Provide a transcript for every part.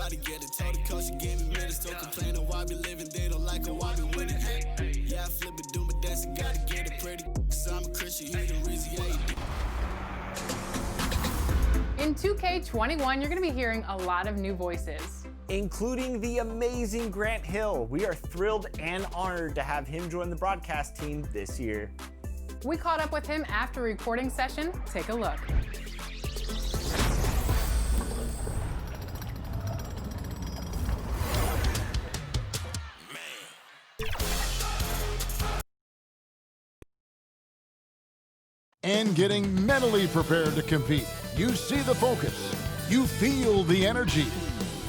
gotta get it. Told the coach she gave me minutes, don't complain of why I be living, they don't like how I be winning. Yeah, I flip it, do my dance, I gotta get it pretty. Cause I'm a Christian, he the reason, yeah, In 2K21, you're going to be hearing a lot of new voices, including the amazing Grant Hill. We are thrilled and honored to have him join the broadcast team this year. We caught up with him after a recording session. Take a look. And getting mentally prepared to compete. You see the focus. You feel the energy.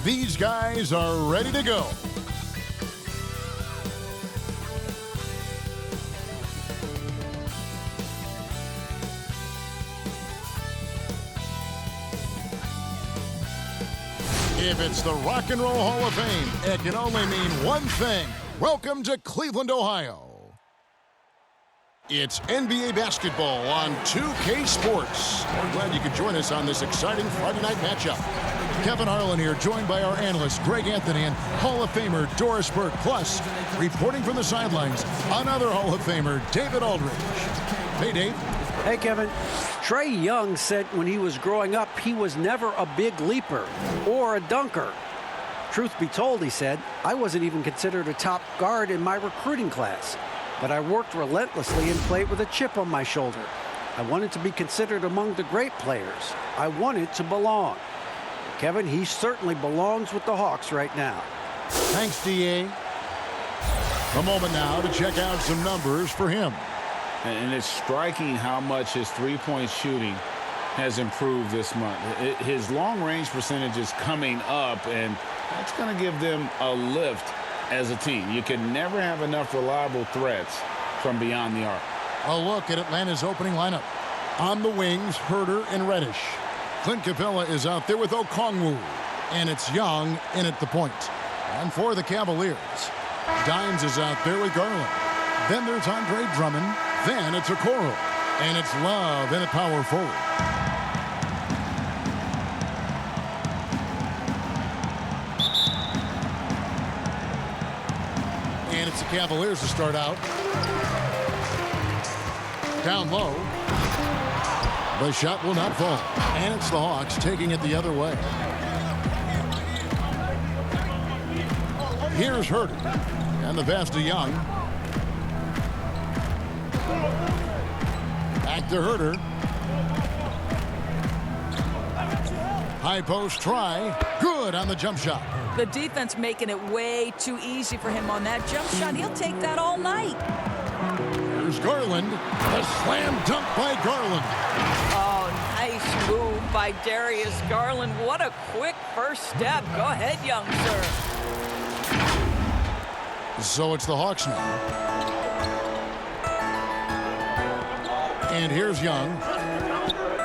These guys are ready to go. If it's the Rock and Roll Hall of Fame, it can only mean one thing. Welcome to Cleveland, Ohio. It's NBA basketball on 2K Sports. We're glad you could join us on this exciting Friday night matchup. Kevin Harlan here, joined by our analyst, Greg Anthony, and Hall of Famer, Doris Burke. Plus, reporting from the sidelines, another Hall of Famer, David Aldridge. Hey, Dave. Hey, Kevin. Trae Young said when he was growing up, he was never a big leaper or a dunker. Truth be told, he said, I wasn't even considered a top guard in my recruiting class. But I worked relentlessly and played with a chip on my shoulder. I wanted to be considered among the great players. I wanted to belong. Kevin, he certainly belongs with the Hawks right now. Thanks, D.A. A moment now to check out some numbers for him. And it's striking how much his three-point shooting has improved this month. His long-range percentage is coming up, and that's going to give them a lift as a team. You can never have enough reliable threats from beyond the arc. A look at Atlanta's opening lineup. On the wings, Herter and Reddish. Clint Capella is out there with Okongwu. And it's Young in at the point. And for the Cavaliers, Dimes is out there with Garland. Then there's Andre Drummond. Then it's Okoro. And it's Love in at power forward. And it's the Cavaliers to start out. Down low. The shot will not fall. And it's the Hawks taking it the other way. Here's Herter. And the pass to Young. Back to Herter. High post try. Good on the jump shot. The defense making it way too easy for him on that jump shot. He'll take that all night. Here's Garland. A slam dunk by Garland. Oh, nice move by Darius Garland. What a quick first step. Go ahead, young sir. So it's the Hawks now. And here's Young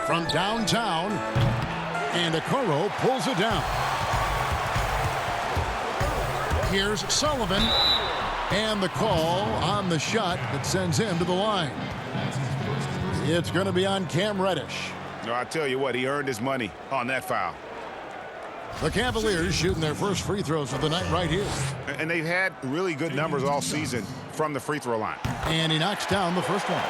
from downtown. And Okoro pulls it down. Here's Sullivan. And the call on the shot that sends him to the line. It's going to be on Cam Reddish. No, I tell you what, he earned his money on that foul. The Cavaliers shooting their first free throws of the night right here. And they've had really good numbers all season from the free throw line. And he knocks down the first one.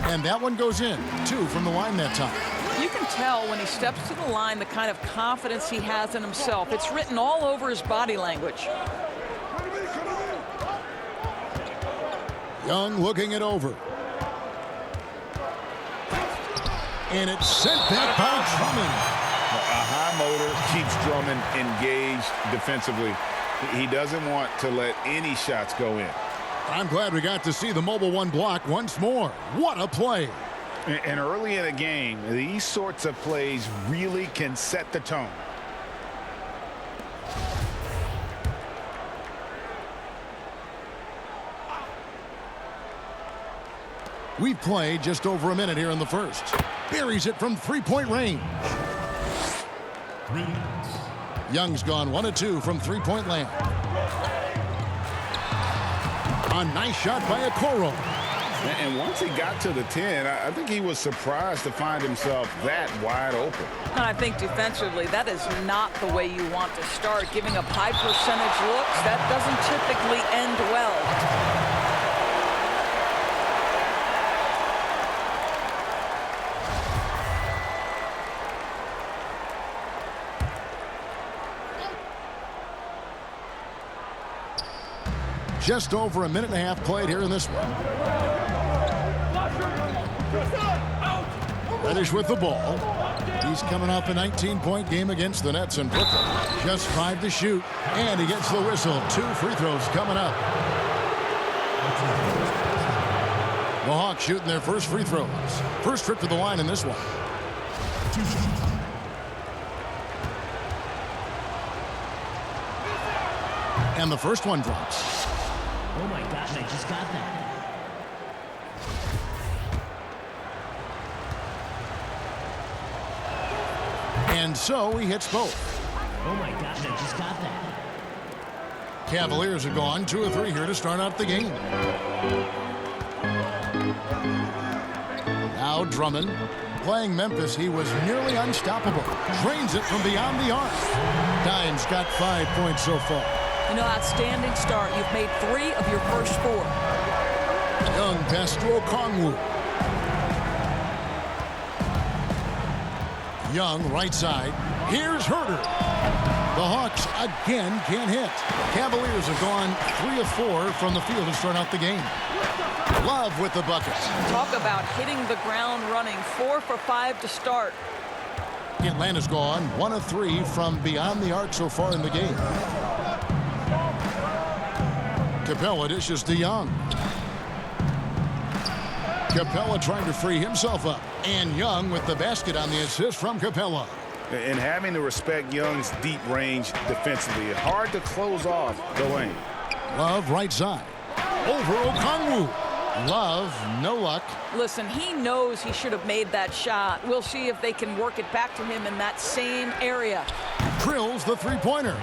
And that one goes in. 2 from the line that time. You can tell when he steps to the line the kind of confidence he has in himself. It's written all over his body language. Young looking it over. And it's sent back by Drummond. A high motor keeps Drummond engaged defensively. He doesn't want to let any shots go in. I'm glad we got to see the Mobile One block once more. What a play. And early in a game, these sorts of plays really can set the tone. We've played just over a minute here in the first. Buries it from three-point range. Young's gone 1 of 2 from three-point land. A nice shot by Okoro. And once he got to the 10, I think he was surprised to find himself that wide open. And I think defensively, that is not the way you want to start. Giving up high percentage looks, that doesn't typically end well. Just over a minute and a half played here in this one. Reddish with the ball. He's coming off a 19-point game against the Nets in Brooklyn. Just 5 to shoot, and he gets the whistle. 2 free throws coming up. The Hawks shooting their first free throws. First trip to the line in this one. And the first one drops. Oh my gosh, I just got that. And so he hits both. Oh my gosh, I just got that. Cavaliers are gone 2 of 3 here to start out the game. Now Drummond. Playing Memphis, he was nearly unstoppable. Drains it from beyond the arc. Dimes got 5 points so far. You know, outstanding start. You've made 3 of your first 4. Young pass to Okongwu. Young right side. Here's Herter. The Hawks again can't hit. Cavaliers have gone 3 of 4 from the field to start out the game. Love with the buckets. Talk about hitting the ground running. 4 for 5 to start. Atlanta's gone 1 of 3 from beyond the arc so far in the game. Capella dishes to Young. Capella trying to free himself up. And Young with the basket on the assist from Capella. And having to respect Young's deep range defensively. Hard to close off the lane. Love right side. Over Okongwu. Love, no luck. Listen, he knows he should have made that shot. We'll see if they can work it back to him in that same area. Drills the three-pointer.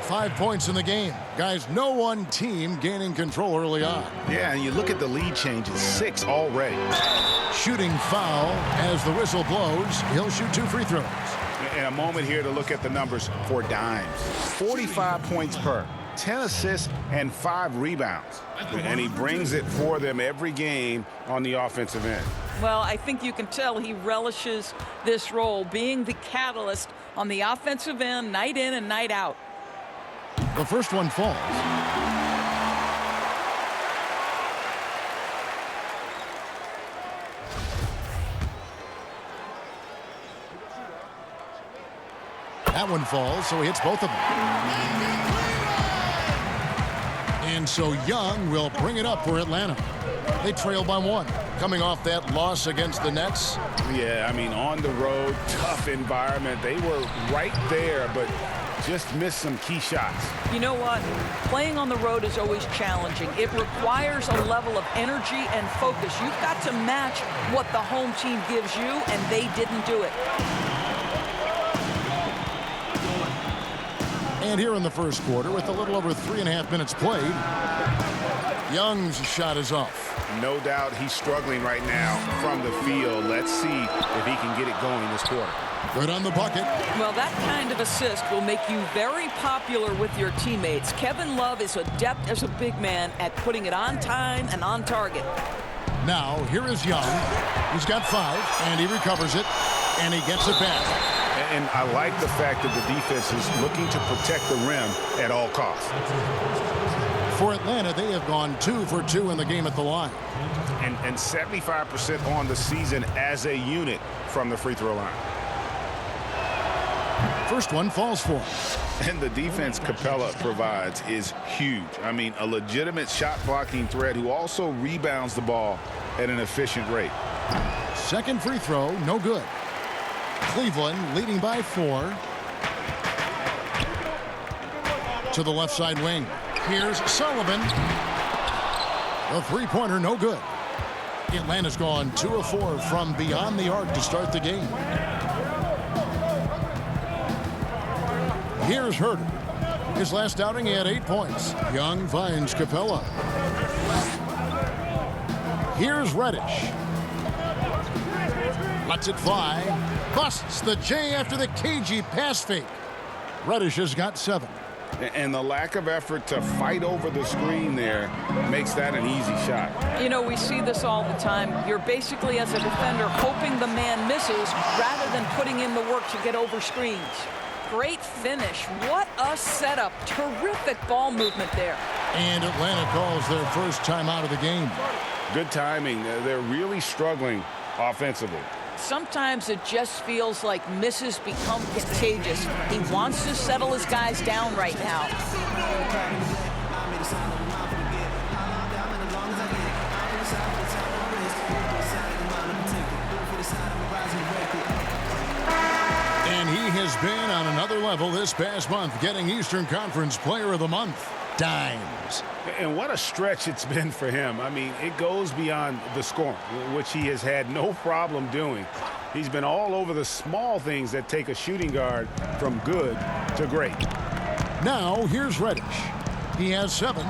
5 points in the game. Guys, no one team gaining control early on. Yeah, and you look at the lead changes. 6 already. Shooting foul as the whistle blows. He'll shoot 2 free throws. And a moment here to look at the numbers for Dimes. 45 points per, 10 assists, and 5 rebounds. And he brings it for them every game on the offensive end. Well, I think you can tell he relishes this role, being the catalyst on the offensive end, night in and night out. The first one falls. That one falls, so he hits both of them. And so Young will bring it up for Atlanta. They trail by 1. Coming off that loss against the Nets. Yeah, I mean, on the road, tough environment. They were right there, but just missed some key shots. You know what? Playing on the road is always challenging. It requires a level of energy and focus. You've got to match what the home team gives you, and they didn't do it. And here in the first quarter, with a little over 3.5 minutes played, Young's shot is off. No doubt he's struggling right now from the field. Let's see if he can get it going this quarter. Good on the bucket. Well, that kind of assist will make you very popular with your teammates. Kevin Love is adept as a big man at putting it on time and on target. Now, here is Young. He's got 5, and he recovers it, and he gets it back. And I like the fact that the defense is looking to protect the rim at all costs. For Atlanta, they have gone 2 for 2 in the game at the line. And 75% on the season as a unit from the free throw line. First one falls for him. And the defense Capella provides is huge. I mean, a legitimate shot blocking threat who also rebounds the ball at an efficient rate. Second free throw, no good. Cleveland leading by 4. To the left side wing. Here's Sullivan. The three-pointer, no good. Atlanta's gone 2 of 4 from beyond the arc to start the game. Here's Herter. His last outing, he had 8 points. Young finds Capella. Here's Reddish. Lets it fly. Busts the J after the cagey pass fake. Reddish has got 7. And the lack of effort to fight over the screen there makes that an easy shot. You know, we see this all the time. You're basically, as a defender, hoping the man misses rather than putting in the work to get over screens. Great finish. What a setup. Terrific ball movement there. And Atlanta calls their first timeout of the game. Good timing. They're really struggling offensively. Sometimes it just feels like misses become contagious. He wants to settle his guys down right now. And he has been on another level this past month, getting Eastern Conference Player of the Month. Dimes. And what a stretch it's been for him. I mean, it goes beyond the scoring, which he has had no problem doing. He's been all over the small things that take a shooting guard from good to great. Now, here's Reddish. He has 7.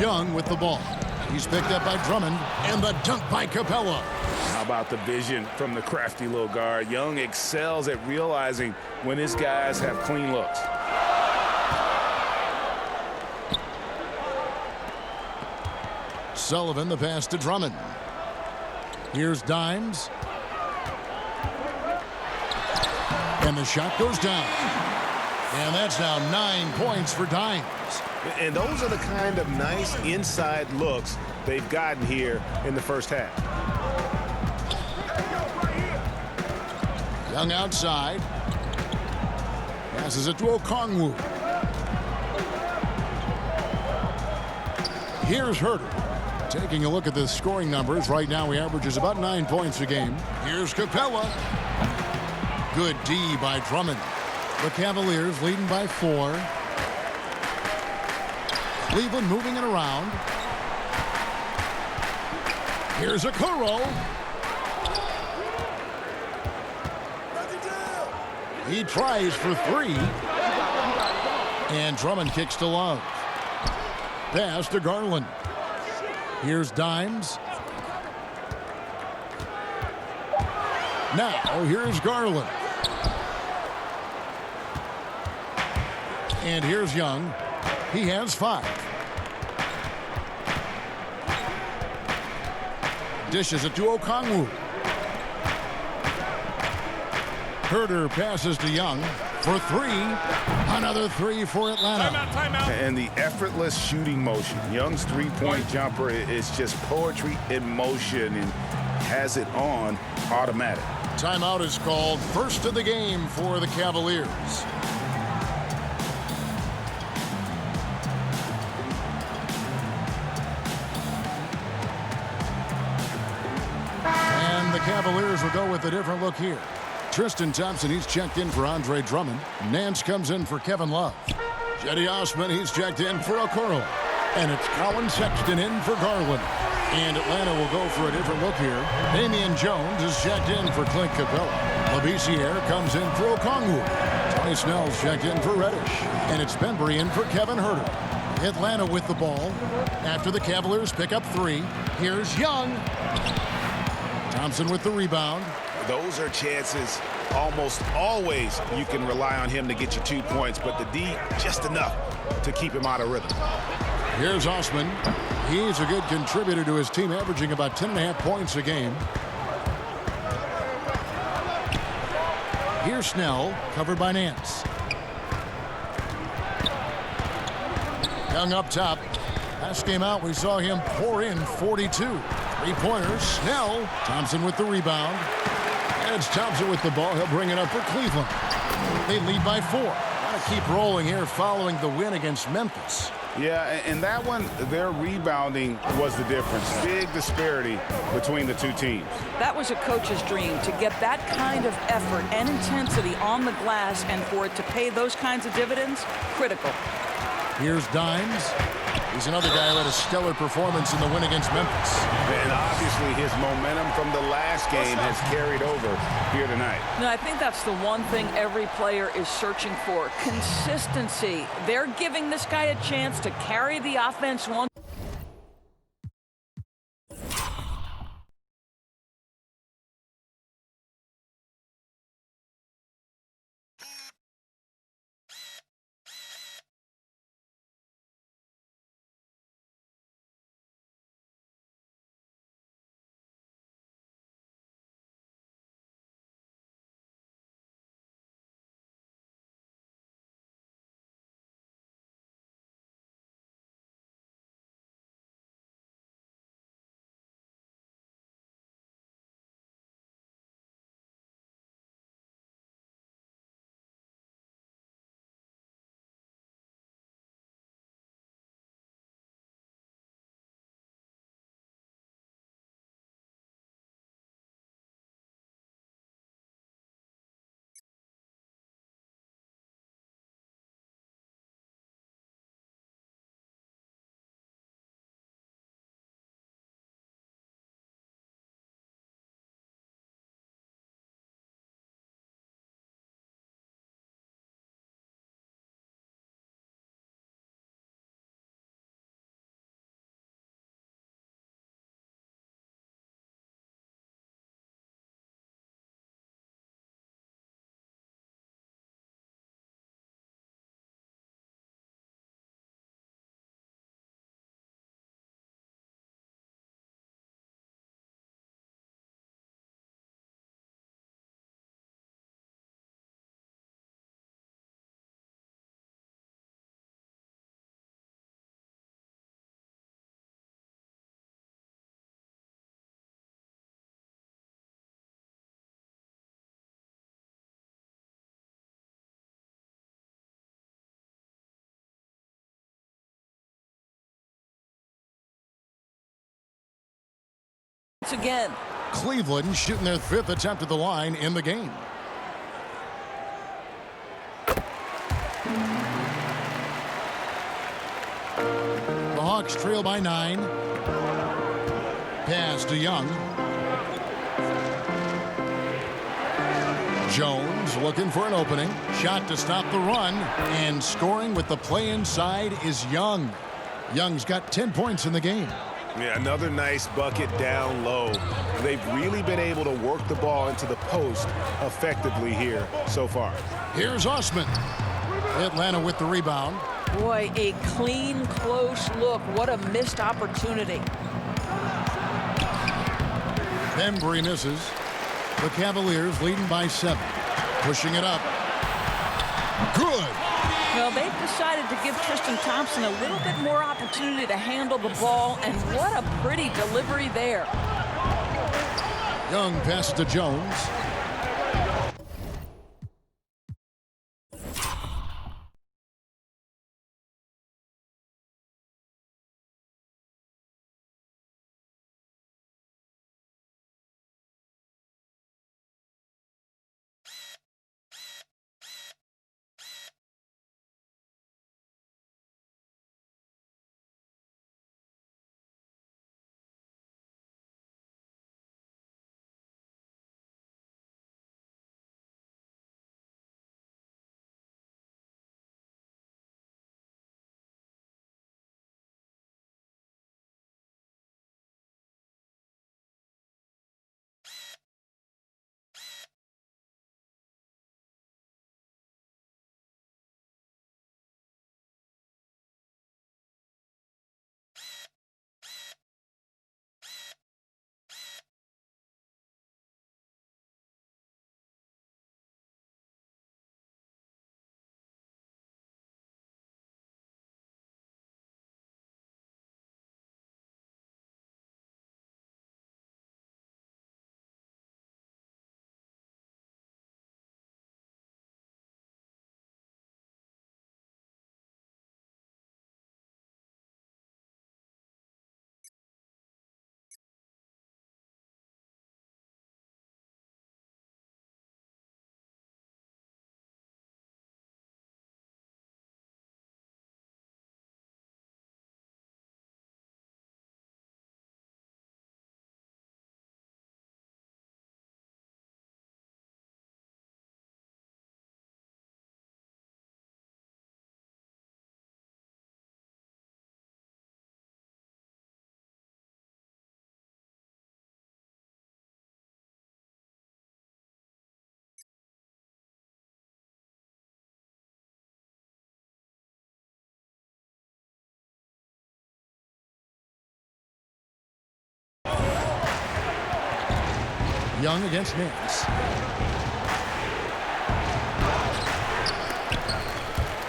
Young with the ball. He's picked up by Drummond, and the dunk by Capella. How about the vision from the crafty little guard? Young excels at realizing when his guys have clean looks. Sullivan, the pass to Drummond. Here's Dimes. And the shot goes down. And that's now 9 points for Dimes. And those are the kind of nice inside looks they've gotten here in the first half. Young outside. Passes it to Okongwu. Here's Herter. Taking a look at the scoring numbers, right now he averages about 9 points a game. Here's Capella. Good D by Drummond. The Cavaliers leading by 4. Cleveland moving it around. Here's Okoro. He tries for 3. And Drummond kicks to Love. Pass to Garland. Here's Dimes. Now, here's Garland. And here's Young. He has 5. Dishes it to Okongwu. Herter passes to Young for 3. Another 3 for Atlanta. Timeout. And the effortless shooting motion. Young's three-point jumper is just poetry in motion and has it on automatic. Timeout is called. First of the game for the Cavaliers. And the Cavaliers will go with a different look here. Tristan Thompson, he's checked in for Andre Drummond. Nance comes in for Kevin Love. Cedi Osman, he's checked in for Okoro. And it's Colin Sexton in for Garland. And Atlanta will go for a different look here. Damian Jones is checked in for Clint Capella. Labissiere comes in for Okongwu. Tony Snell's checked in for Reddish. And it's Bembry in for Kevin Herter. Atlanta with the ball. After the Cavaliers pick up 3, here's Young. Thompson with the rebound. Those are chances almost always you can rely on him to get you 2 points, but the D just enough to keep him out of rhythm. Here's Osman. He's a good contributor to his team, averaging about 10.5 points a game. Here's Snell, covered by Nance. Young up top. Last game out, we saw him pour in 42. 3-pointers. Snell. Thompson with the rebound. And it's Thompson with the ball. He'll bring it up for Cleveland. They lead by 4. Got to keep rolling here following the win against Memphis. Yeah, and that one, their rebounding was the difference. Big disparity between the two teams. That was a coach's dream, to get that kind of effort and intensity on the glass, and for it to pay those kinds of dividends, critical. Here's Dimes. He's another guy who had a stellar performance in the win against Memphis. And obviously his momentum from the last game has carried over here tonight. No, I think that's the one thing every player is searching for. Consistency. They're giving this guy a chance to carry the offense one. Again. Cleveland shooting their 5th attempt at the line in the game. The Hawks trail by 9. Pass to Young. Jones looking for an opening. Shot to stop the run. And scoring with the play inside is Young. Young's got 10 points in the game. Yeah, another nice bucket down low. They've really been able to work the ball into the post effectively here so far. Here's Osman. Atlanta with the rebound. Boy, a clean, close look. What a missed opportunity. Bembry misses. The Cavaliers leading by 7. Pushing it up. Good. Well, they've decided to give Tristan Thompson a little bit more opportunity to handle the ball, and what a pretty delivery there. Young passes to Jones. Young against Nance.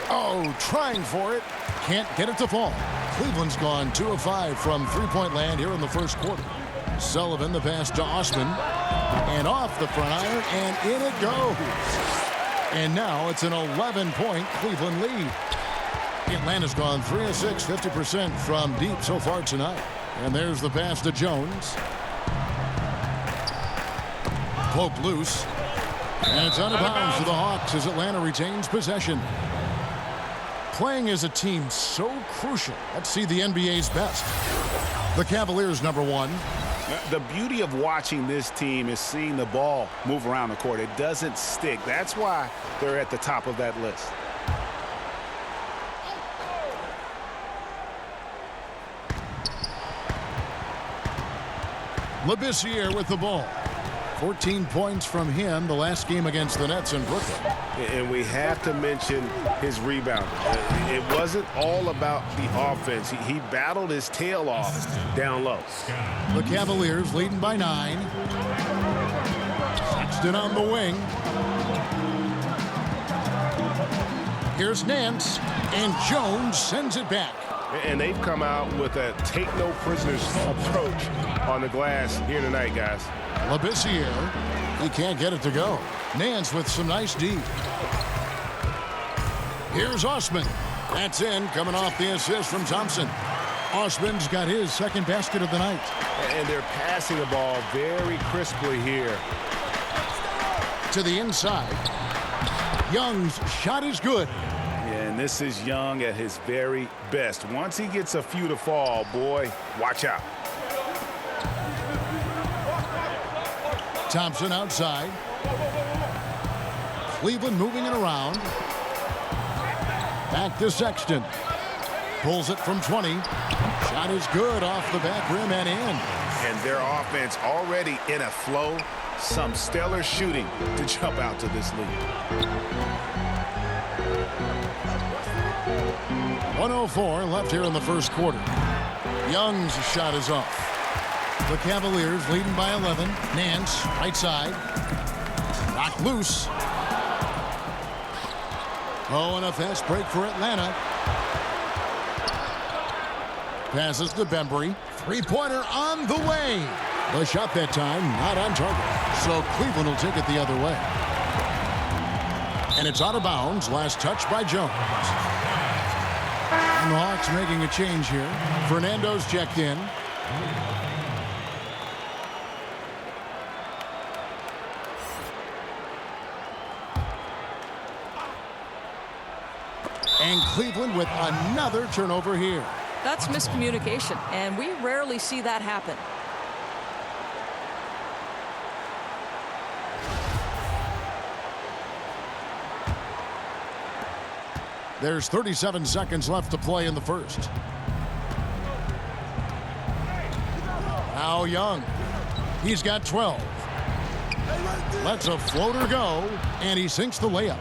Oh, trying for it. Can't get it to fall. Cleveland's gone 2 of 5 from three-point land here in the first quarter. Sullivan, the pass to Osman. And off the front iron, and in it goes. And now it's an 11-point Cleveland lead. Atlanta's gone 3 of 6, 50% from deep so far tonight. And there's the pass to Jones. Pope loose. And it's out of bounds to the Hawks as Atlanta retains possession. Playing as a team so crucial. Let's see the NBA's best. The Cavaliers, #1. The beauty of watching this team is seeing the ball move around the court. It doesn't stick. That's why they're at the top of that list. Labissiere with the ball. 14 points from him the last game against the Nets in Brooklyn. And we have to mention his rebound. It wasn't all about the offense. He battled his tail off down low. The Cavaliers leading by 9. Sexton on the wing. Here's Nance, and Jones sends it back. And they've come out with a take-no-prisoners approach on the glass here tonight, guys. Labissiere, he can't get it to go. Nance with some nice D. Here's Osman. That's in, coming off the assist from Thompson. Osman's got his second basket of the night. And they're passing the ball very crisply here. To the inside. Young's shot is good. And this is Young at his very best. Once he gets a few to fall, boy, watch out. Thompson outside. Cleveland moving it around. Back to Sexton. Pulls it from 20. Shot is good off the back rim and in. And their offense already in a flow. Some stellar shooting to jump out to this lead. 1:04 left here in the first quarter. Young's shot is off. The Cavaliers leading by 11. Nance, right side. Knocked loose. Oh, and a fast break for Atlanta. Passes to Bembry. Three-pointer on the way. The shot that time not on target. So Cleveland will take it the other way. And it's out of bounds. Last touch by Jones. And the Hawks making a change here. Fernando's checked in. And Cleveland with another turnover here. That's miscommunication, and we rarely see that happen. There's 37 seconds left to play in the first. Now Young. He's got 12. Lets a floater go, and he sinks the layup.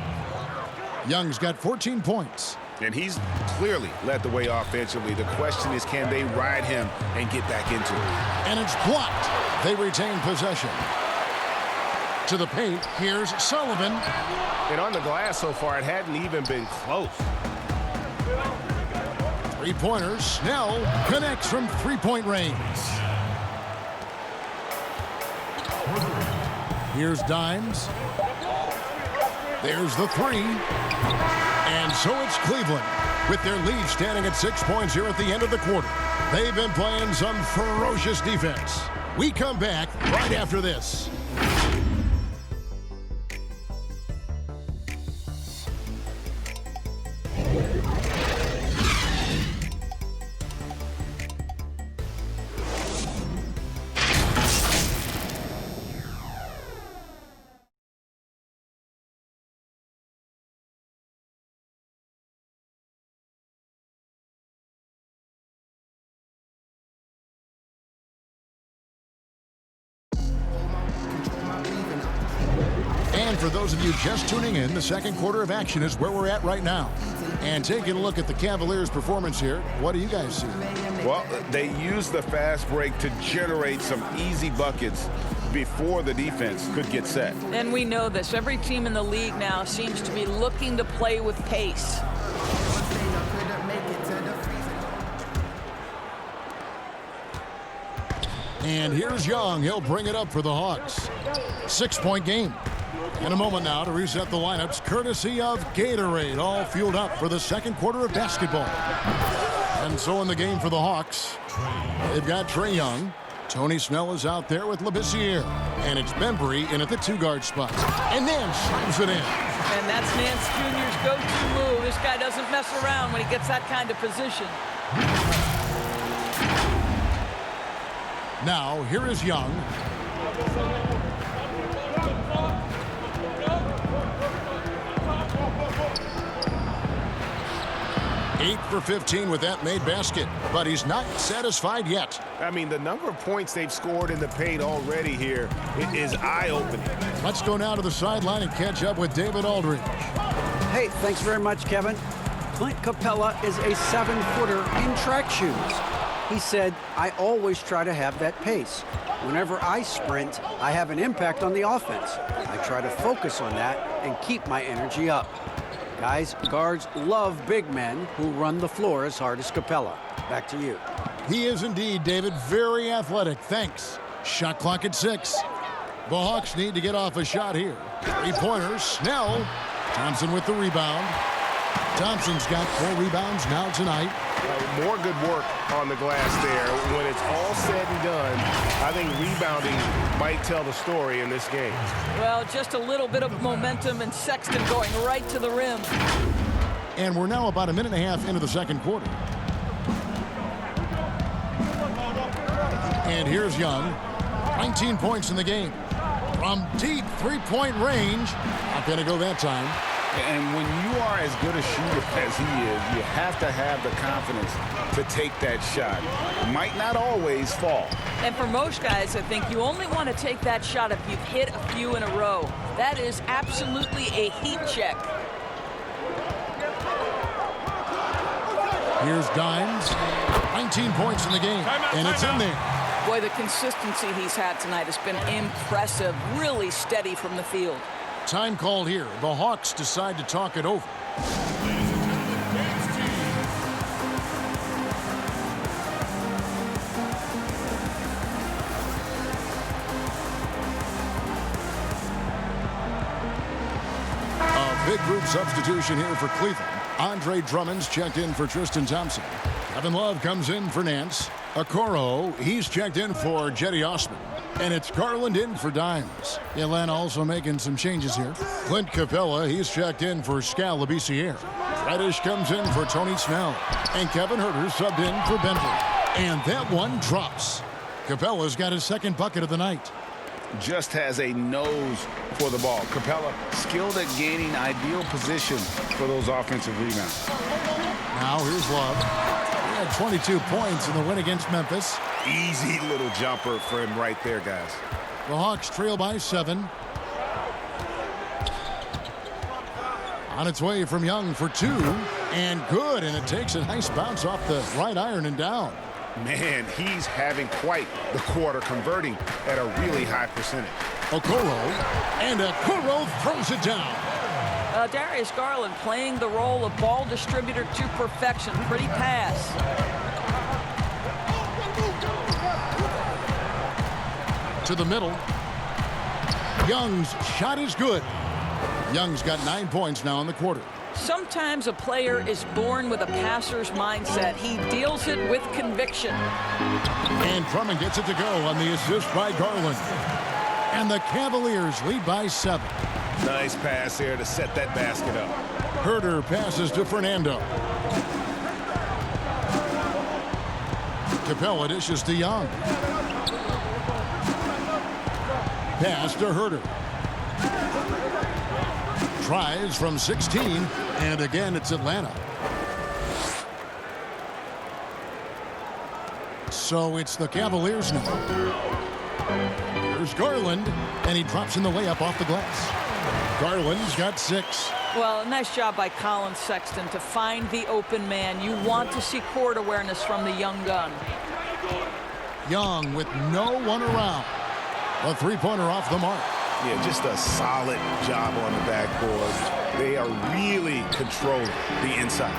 Young's got 14 points. And he's clearly led the way offensively. The question is, can they ride him and get back into it? And it's blocked. They retain possession. To the paint, here's Sullivan. And on the glass so far, it hadn't even been close. Three-pointers. Snell connects from three-point range. Here's Dimes. There's the three. And so it's Cleveland with their lead standing at 6 points here at the end of the quarter. They've been playing some ferocious defense. We come back right after this. And for those of you just tuning in, the second quarter of action is where we're at right now. And taking a look at the Cavaliers' performance here, what do you guys see? Well, they used the fast break to generate some easy buckets. before the defense could get set. And we know this. Every team in the league now seems to be looking to play with pace. And here's Young. He'll bring it up for the Hawks. 6-point game. In a moment now to reset the lineups, courtesy of Gatorade, all fueled up for the second quarter of basketball. And so in the game for the Hawks, they've got Trae Young. Tony Snell is out there with Labissiere. And it's Bembry in at the 2-guard spot. And then slams it in. And that's Nance Jr.'s go-to move. This guy doesn't mess around when he gets that kind of position. Now, here is Young. Eight for 15 with that made basket, but he's not satisfied yet. I mean, the number of points they've scored in the paint already here is eye-opening. Let's go now to the sideline and catch up with David Aldridge. Hey, thanks very much, Kevin. Clint Capella is a 7-footer in track shoes. He said, I always try to have that pace. Whenever I sprint, I have an impact on the offense. I try to focus on that and keep my energy up. Guys, guards love big men who run the floor as hard as Capella. Back to you. He is indeed, David, very athletic. Thanks. Shot clock at 6. The Hawks need to get off a shot here. 3-pointers. Snell. Thompson with the rebound. Thompson's got 4 rebounds now tonight. More good work on the glass there. When it's all said and done, I think rebounding might tell the story in this game. Well, just a little bit of momentum and Sexton going right to the rim. And we're now about a minute and a half into the second quarter. And here's Young. 19 points in the game. From deep 3-point range. Not going to go that time. And when you are as good a shooter as he is, you have to have the confidence to take that shot. It might not always fall. And for most guys, I think you only want to take that shot if you've hit a few in a row. That is absolutely a heat check. Here's Dimes. 19 points in the game, and it's in there. Boy, the consistency he's had tonight has been impressive. Really steady from the field. Time called here. The Hawks decide to talk it over. A big group substitution here for Cleveland. Andre Drummond's checked in for Tristan Thompson. Kevin Love comes in for Nance. Okoro, he's checked in for Jetty Osman. And it's Garland in for Dimes. Atlanta also making some changes here. Clint Capella, he's checked in for Skal Labissiere. Reddish comes in for Tony Snell. And Kevin Huerter subbed in for Bembry. And that one drops. Capella's got his second bucket of the night. Just has a nose for the ball. Capella skilled at gaining ideal position for those offensive rebounds. Now here's Love. He had 22 points in the win against Memphis. Easy little jumper for him right there, guys. The Hawks trail by 7. On its way from Young for 2. And good. And it takes a nice bounce off the right iron and down. Man, he's having quite the quarter, converting at a really high percentage. Okoro. And Okoro throws it down. Darius Garland playing the role of ball distributor to perfection. Pretty pass. To the middle. Young's shot is good. Young's got 9 points now in the quarter. Sometimes a player is born with a passer's mindset. He deals it with conviction. And Drummond gets it to go on the assist by Garland. And the Cavaliers lead by 7. Nice pass there to set that basket up. Huerter passes to Fernando. Capella dishes to Young. Pass to Huerter. Tries from 16, and again it's Atlanta. So it's the Cavaliers now. There's Garland, and he drops in the layup off the glass. Garland's got 6. Well, nice job by Colin Sexton to find the open man. You want to see court awareness from the young gun. Young with no one around. A three-pointer off the mark. Yeah, just a solid job on the backboard. They are really controlling the inside.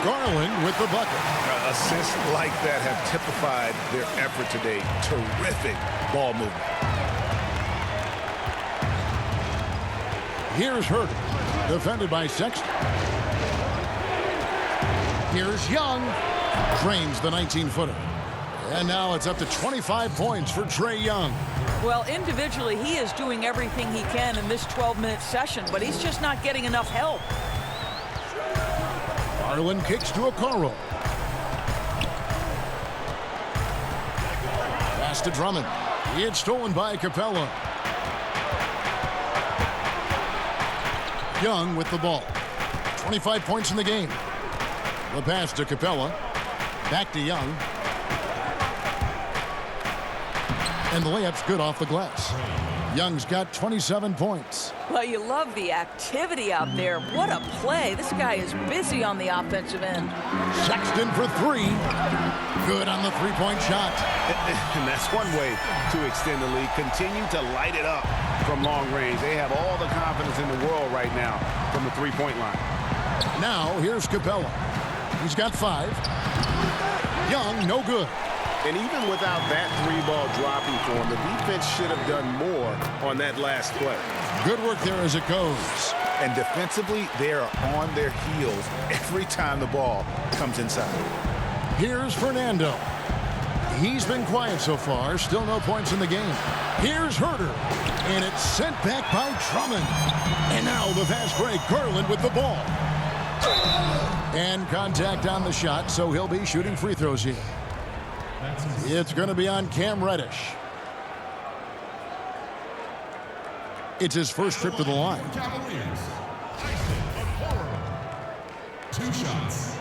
Garland with the bucket. Assists like that have typified their effort today. Terrific ball movement. Here's Herter, defended by Sexton. Here's Young, drains the 19-footer. And now it's up to 25 points for Trae Young. Well, individually, he is doing everything he can in this 12-minute session, but he's just not getting enough help. Garland kicks to Okoro. Pass to Drummond. It's stolen by Capella. Young with the ball. 25 points in the game. The pass to Capella. Back to Young. And the layup's good off the glass. Young's got 27 points. Well, you love the activity out there. What a play. This guy is busy on the offensive end. Sexton for three. Good on the three-point shot. And that's one way to extend the lead. Continue to light it up from long range. They have all the confidence in the world right now from the three-point line. Now, here's Capella. He's got 5. Young, no good. And even without that three-ball dropping for him, the defense should have done more on that last play. Good work there as it goes. And defensively, they are on their heels every time the ball comes inside. Here's Fernando. He's been quiet so far. Still no points in the game. Here's Herter. And it's sent back by Drummond. And now the fast break. Garland with the ball. And contact on the shot, so he'll be shooting free throws here. It's going to be on Cam Reddish. It's his first trip to the line. 2 shots.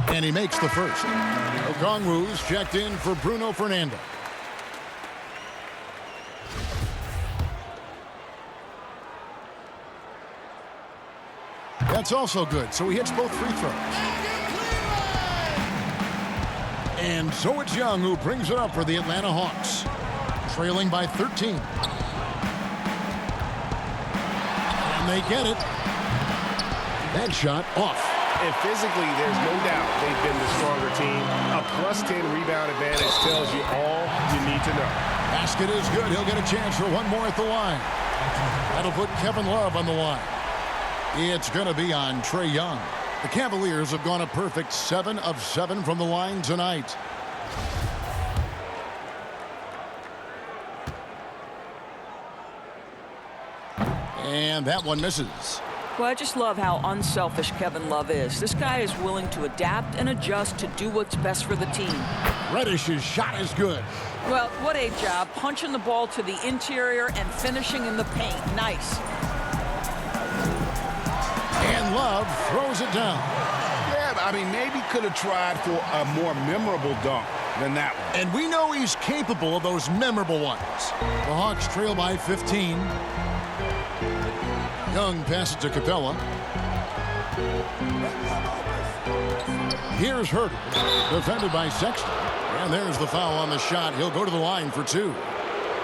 And he makes the first. Okongwu's checked in for Bruno Fernando. That's also good, so he hits both free throws. And so it's Young who brings it up for the Atlanta Hawks. Trailing by 13. And they get it. That shot off. And physically, there's no doubt they've been the stronger team. A +10 rebound advantage tells you all you need to know. Basket is good. He'll get a chance for one more at the line. That'll put Kevin Love on the line. It's going to be on Trae Young. The Cavaliers have gone a perfect 7 of 7 from the line tonight. And that one misses. Well, I just love how unselfish Kevin Love is. This guy is willing to adapt and adjust to do what's best for the team. Reddish's shot is good. Well, what a job. Punching the ball to the interior and finishing in the paint. Nice. And Love throws it down. Yeah, I mean, maybe could have tried for a more memorable dunk than that one. And we know he's capable of those memorable ones. The Hawks trail by 15. Young passes to Capella. Here's Herter, defended by Sexton. And there's the foul on the shot. He'll go to the line for 2.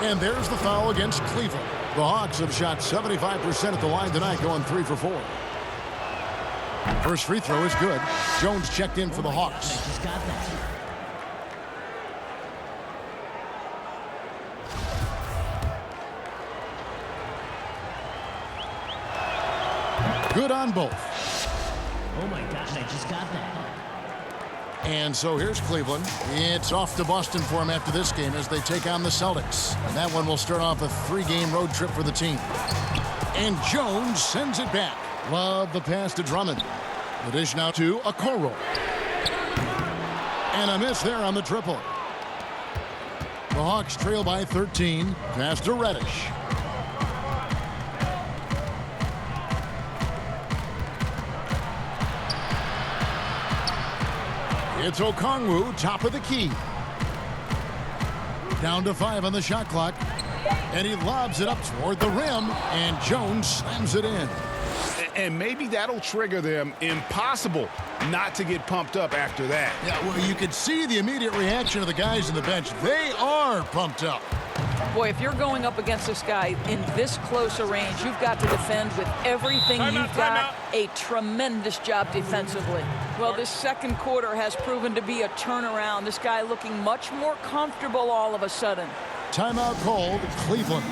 And there's the foul against Cleveland. The Hawks have shot 75% at the line tonight, going 3 for 4. First free throw is good. Jones checked in for the Hawks. Just got that. Good on both. Oh my gosh, I just got that. And so here's Cleveland. It's off to Boston for him after this game as they take on the Celtics. And that one will start off a 3-game road trip for the team. And Jones sends it back. Love the pass to Drummond. The dish now to Okoro. And a miss there on the triple. The Hawks trail by 13. Pass to Reddish. It's Okongwu, top of the key. Down to 5 on the shot clock. And he lobs it up toward the rim, and Jones slams it in. And maybe that'll trigger them. Impossible not to get pumped up after that. Yeah, well, you could see the immediate reaction of the guys in the bench. They are pumped up. Boy, if you're going up against this guy in this close a range, you've got to defend with everything you've got. A tremendous job defensively. Well, this second quarter has proven to be a turnaround. This guy looking much more comfortable all of a sudden. Timeout called, Cleveland.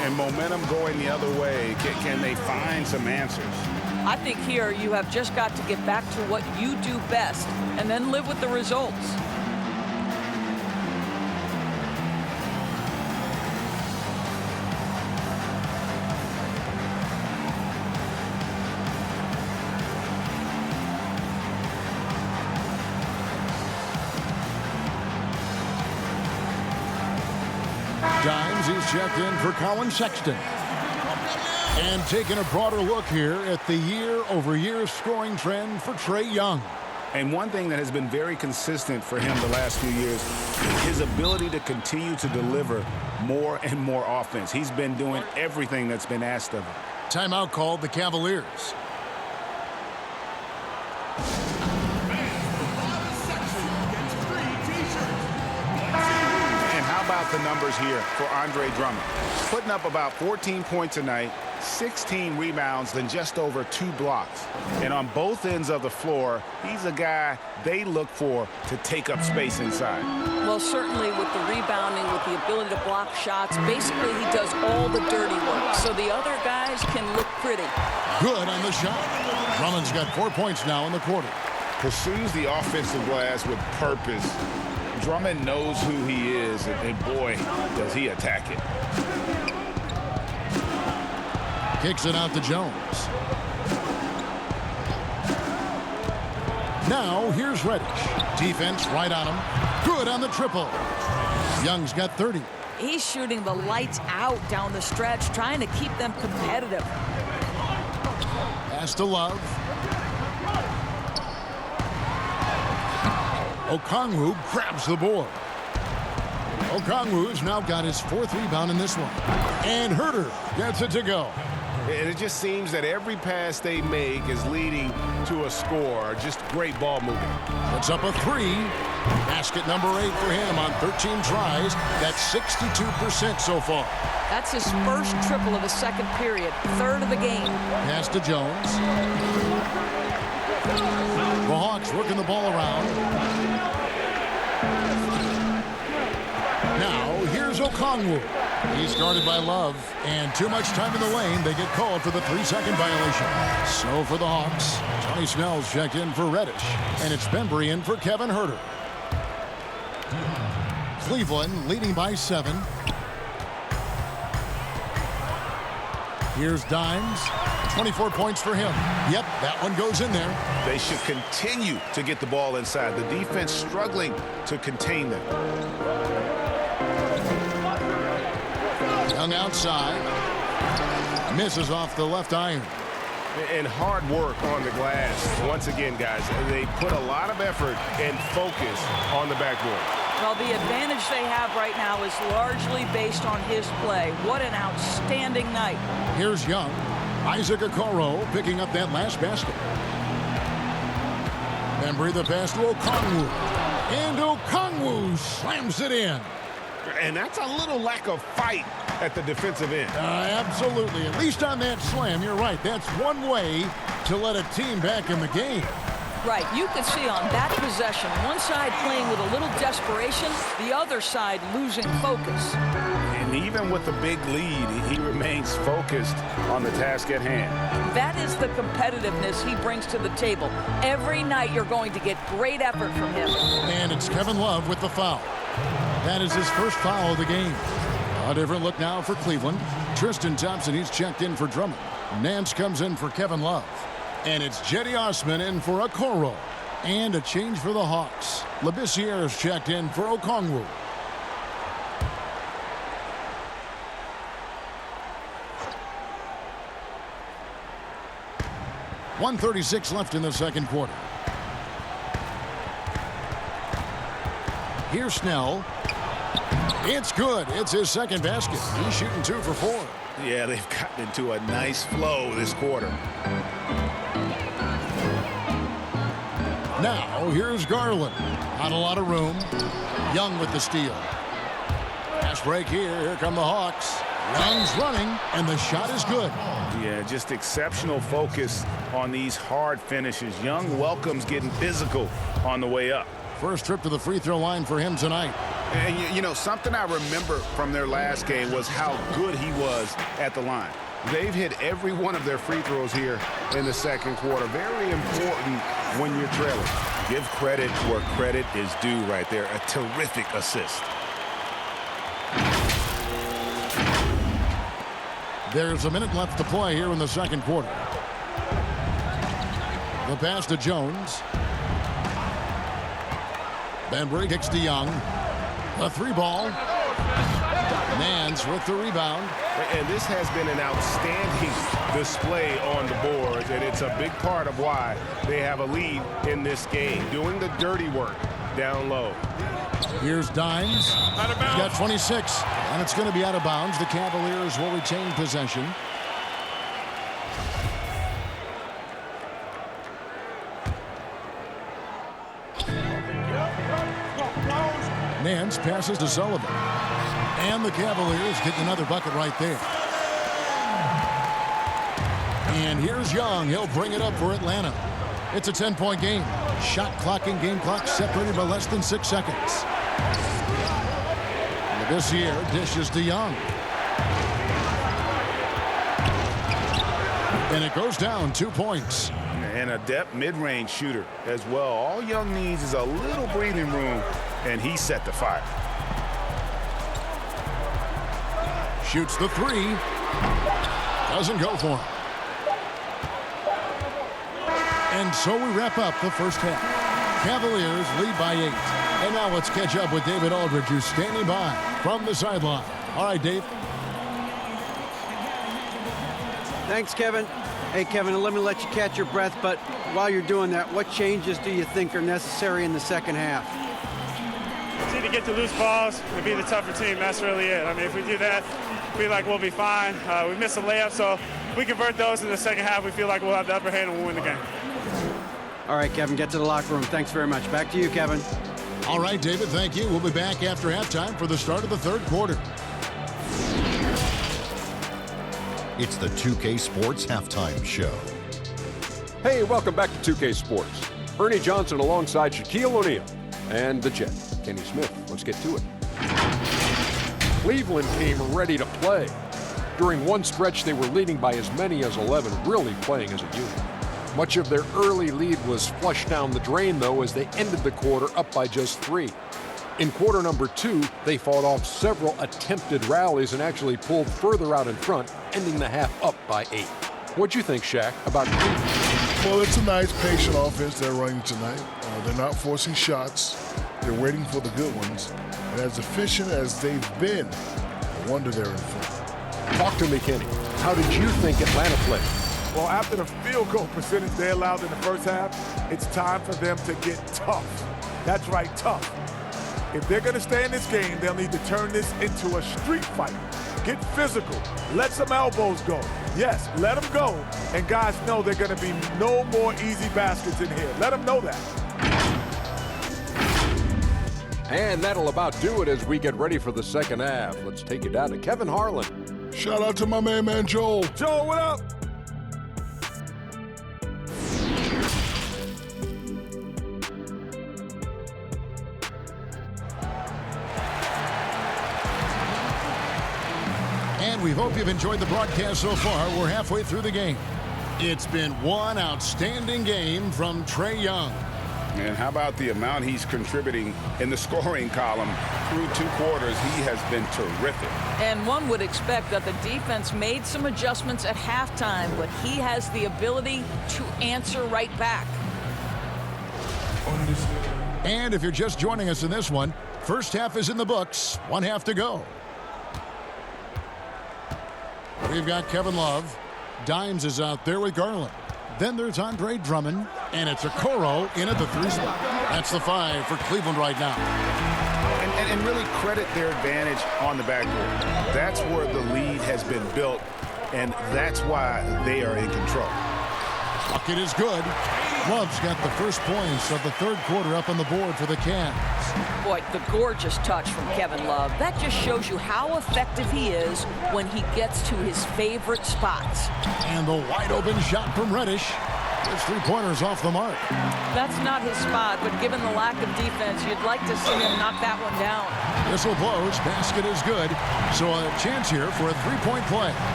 And momentum going the other way. Can they find some answers? I think here you have just got to get back to what you do best and then live with the results. Dimes, he's checked in for Colin Sexton. And taking a broader look here at the year-over-year scoring trend for Trae Young. And one thing that has been very consistent for him the last few years, his ability to continue to deliver more and more offense. He's been doing everything that's been asked of him. Timeout called the Cavaliers. And how about the numbers here for Andre Drummond? Putting up about 14 points a night, 16 rebounds, then just over 2 blocks. And on both ends of the floor, he's a guy they look for to take up space inside. Well, certainly with the rebounding, with the ability to block shots, basically he does all the dirty work, so the other guys can look pretty. Good on the shot. Drummond's got 4 points now in the quarter. Pursues the offensive glass with purpose. Drummond knows who he is, and boy, does he attack it. Kicks it out to Jones. Now here's Reddish. Defense right on him. Good on the triple. Young's got 30. He's shooting the lights out down the stretch, trying to keep them competitive. Pass to Love. Okongwu grabs the board. Okongwu's now got his 4th rebound in this one. And Herter gets it to go. And it just seems that every pass they make is leading to a score. Just great ball movement. Puts up a 3. Basket number 8 for him on 13 tries. That's 62% so far. That's his first triple of the second period, 3rd of the game. Pass to Jones. The Hawks working the ball around. Now here's Okongwu. He's guarded by Love, and too much time in the lane. They get called for the 3-second violation. So for the Hawks, Tony Snell's checked in for Reddish, and it's Bembry in for Kevin Herter. Cleveland leading by 7. Here's Dimes. 24 points for him. Yep, that one goes in there. They should continue to get the ball inside. The defense struggling to contain them. Young outside. Misses off the left iron. And hard work on the glass. Once again, guys, they put a lot of effort and focus on the backboard. Well, the advantage they have right now is largely based on his play. What an outstanding night. Here's Young. Isaac Okoro picking up that last basket. Bembry the pass to Okongwu. And Okongwu slams it in. And that's a little lack of fight at the defensive end. Absolutely. At least on that slam, you're right. That's one way to let a team back in the game. Right. You could see on that possession, one side playing with a little desperation, the other side losing focus. And even with the big lead, he remains focused on the task at hand. That is the competitiveness he brings to the table. Every night you're going to get great effort from him. And it's Kevin Love with the foul. That is his first foul of the game. A different look now for Cleveland. Tristan Thompson, he's checked in for Drummond. Nance comes in for Kevin Love. And it's Jetty Osman in for Okoro. And a change for the Hawks. Labissiere is checked in for Okongwu. .136 left in the second quarter. Here's Snell. It's good. It's his second basket. He's shooting 2 for 4. Yeah, they've gotten into a nice flow this quarter. Now, here's Garland. Not a lot of room. Young with the steal. Fast break here. Here come the Hawks. Young's running, and the shot is good. Yeah, just exceptional focus on these hard finishes. Young welcomes getting physical on the way up. First trip to the free throw line for him tonight. And, you know, something I remember from their last game was how good he was at the line. They've hit every one of their free throws here in the second quarter. Very important when you're trailing. Give credit where credit is due right there. A terrific assist. There's a minute left to play here in the second quarter. The pass to Jones. Bembry kicks to Young. A three ball. Nance with the rebound. And this has been an outstanding display on the boards, and it's a big part of why they have a lead in this game, doing the dirty work down low. Here's Dimes. He's got 26, and it's going to be out of bounds. The Cavaliers will retain possession. Nance passes to Sullivan. And the Cavaliers get another bucket right there. And here's Young. He'll bring it up for Atlanta. It's a 10-point game. Shot clock and game clock separated by less than 6 seconds. This year, dishes to Young. And it goes down 2 points. And an adept mid-range shooter as well. All Young needs is a little breathing room, and he set the fire. Shoots the three. Doesn't go for him. And so we wrap up the first half. Cavaliers lead by 8. And now let's catch up with David Aldridge, who's standing by from the sideline. All right, Dave. Thanks, Kevin. Hey, Kevin, let me let you catch your breath, but while you're doing that, what changes do you think are necessary in the second half? We need to get to loose balls and be the tougher team. That's really it. I mean, if we do that, I feel like we'll be fine. We missed a layup, so if we convert those in the second half, we feel like we'll have the upper hand and we'll win the game. All right, Kevin, get to the locker room. Thanks very much. Back to you, Kevin. All right, David, thank you. We'll be back after halftime for the start of the third quarter. It's the 2K Sports Halftime Show. Hey, welcome back to 2K Sports. Ernie Johnson alongside Shaquille O'Neal and the Jet, Kenny Smith. Let's get to it. Cleveland came ready to play. During one stretch, they were leading by as many as 11, really playing as a unit. Much of their early lead was flushed down the drain, though, as they ended the quarter up by just 3. In quarter number 2, they fought off several attempted rallies and actually pulled further out in front, ending the half up by 8. What'd you think, Shaq, about Cleveland? Well, it's a nice, patient offense they're running tonight. They're not forcing shots. They're waiting for the good ones. And as efficient as they've been, no wonder they're in front. Talk to me, Kenny. How did you think Atlanta played? Well, after the field goal percentage they allowed in the first half, it's time for them to get tough. That's right, tough. If they're going to stay in this game, they'll need to turn this into a street fight. Get physical. Let some elbows go. Yes, let them go. And guys know they're going to be no more easy baskets in here. Let them know that. And that'll about do it as we get ready for the second half. Let's take it down to Kevin Harlan. Shout out to my man Joel. Joel, what up? And we hope you've enjoyed the broadcast so far. We're halfway through the game. It's been one outstanding game from Trae Young. And how about the amount he's contributing in the scoring column through 2 quarters? He has been terrific. And one would expect that the defense made some adjustments at halftime, but he has the ability to answer right back. And if you're just joining us in this one, first half is in the books. 1 half to go. We've got Kevin Love. Dimes is out there with Garland. Then there's Andre Drummond, and it's Okoro in at the 3 spot. That's the 5 for Cleveland right now. And really credit their advantage on the backboard. That's where the lead has been built, and that's why they are in control. Bucket is good. Love's got the first points of the third quarter up on the board for the Cavs. Boy, the gorgeous touch from Kevin Love. That just shows you how effective he is when he gets to his favorite spots. And the wide open shot from Reddish. His three-pointers off the mark. That's not his spot, but given the lack of defense, you'd like to see him knock that one down. Whistle blows, basket is good. So a chance here for a three-point play.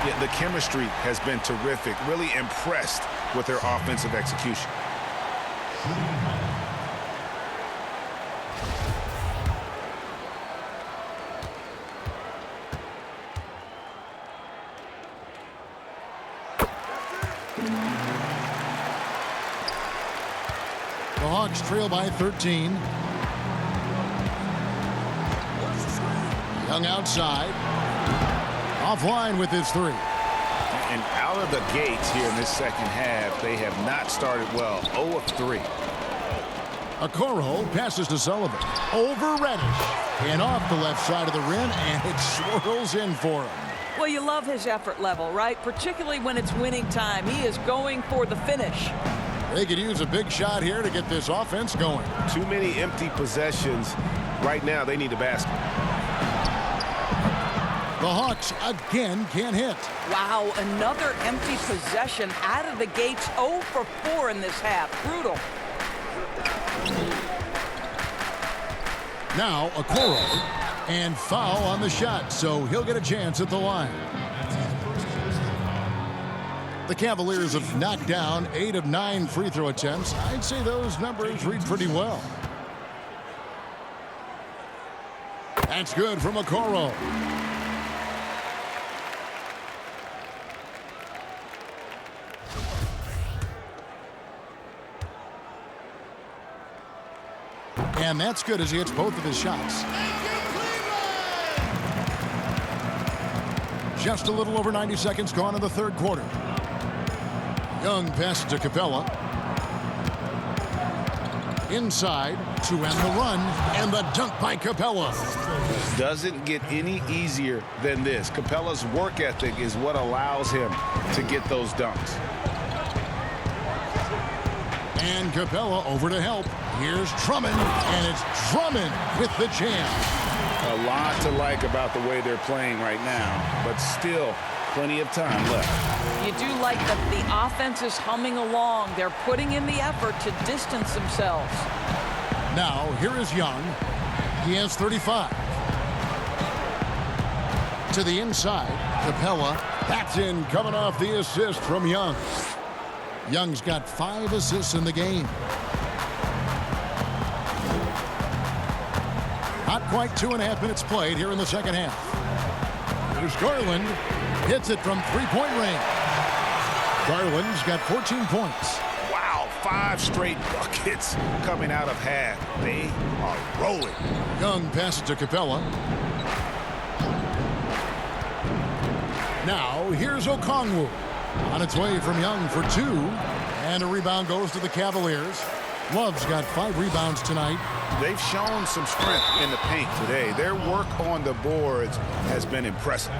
Yeah, the chemistry has been terrific. Really impressed with their offensive execution. The Hawks trail by 13. Young outside. Offline with his three. And out of the gates here in this second half, they have not started well. 0 of 3. Okoro passes to Sullivan. Over Reddish. And off the left side of the rim, and it swirls in for him. Well, you love his effort level, right? Particularly when it's winning time. He is going for the finish. They could use a big shot here to get this offense going. Too many empty possessions. Right now, they need a basket. The Hawks again can't hit. Wow, another empty possession out of the gates. 0 for 4 in this half. Brutal. Now Okoro, and foul on the shot, so he'll get a chance at the line. The Cavaliers have knocked down 8 of 9 free throw attempts. I'd say those numbers read pretty well. That's good from Okoro. And that's good as he hits both of his shots. Just a little over 90 seconds gone in the third quarter. Young passes to Capella. Inside to end the run, and the dunk by Capella. Doesn't get any easier than this. Capella's work ethic is what allows him to get those dunks. And Capella over to help. Here's Drummond, and it's Drummond with the jam. A lot to like about the way they're playing right now, but still plenty of time left. You do like that the offense is humming along. They're putting in the effort to distance themselves. Now, here is Young. He has 35. To the inside, Capella. That's in, coming off the assist from Young. Young's got 5 assists in the game. Not quite 2.5 minutes played here in the second half. There's Garland. Hits it from three-point range. Garland's got 14 points. Wow, 5 straight buckets coming out of half. They are rolling. Young passes to Capella. Now, here's Okongwu. On its way from Young for 2. And a rebound goes to the Cavaliers. Love's got 5 rebounds tonight. They've shown some strength in the paint today. Their work on the boards has been impressive.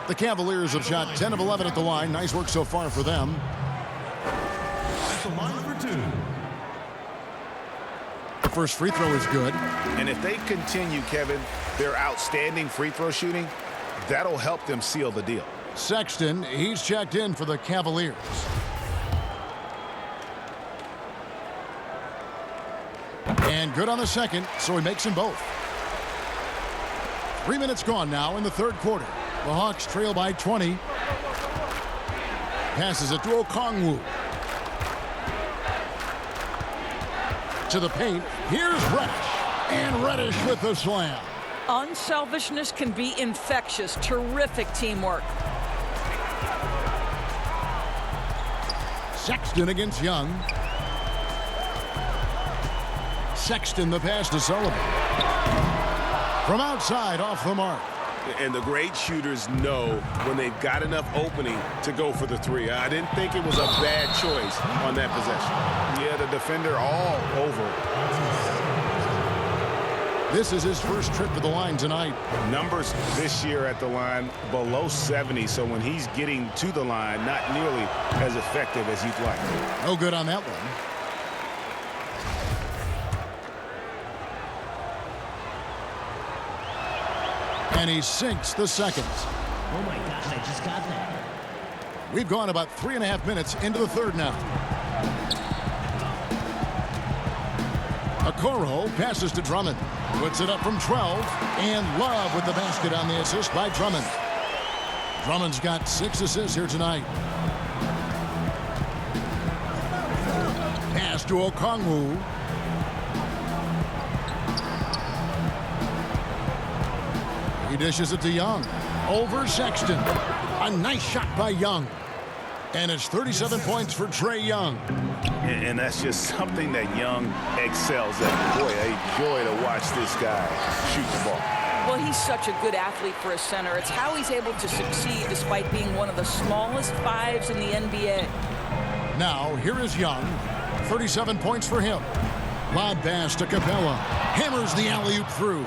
The Cavaliers have shot 10 of 11 at the line. Nice work so far for them. At the line for 2. The first free throw is good. And if they continue, Kevin, their outstanding free throw shooting, that'll help them seal the deal. Sexton, he's checked in for the Cavaliers. And good on the second, so he makes them both. 3 minutes gone now in the third quarter. The Hawks trail by 20. Passes it to Okongwu. To the paint. Here's Reddish. And Reddish with the slam. Unselfishness can be infectious. Terrific teamwork. Sexton against Young. Sexton the pass to Sullivan. From outside off the mark. And the great shooters know when they've got enough opening to go for the 3. I didn't think it was a bad choice on that possession. Yeah, the defender all over. This is his first trip to the line tonight. Numbers this year at the line below 70, so when he's getting to the line, not nearly as effective as you'd like. No good on that one. And he sinks the second. Oh my gosh, I just got that. We've gone about 3.5 minutes into the third now. Okoro passes to Drummond. Puts it up from 12. And Love with the basket on the assist by Drummond. Drummond's got 6 assists here tonight. Pass to Okongwu. He dishes it to Young. Over Sexton. A nice shot by Young. And it's 37 points for Trae Young. And that's just something that Young excels at. Boy, a joy to watch this guy shoot the ball. Well, he's such a good athlete for a center. It's how he's able to succeed despite being one of the smallest 5s in the NBA. Now, here is Young. 37 points for him. Lob pass to Capella. Hammers the alley-oop through.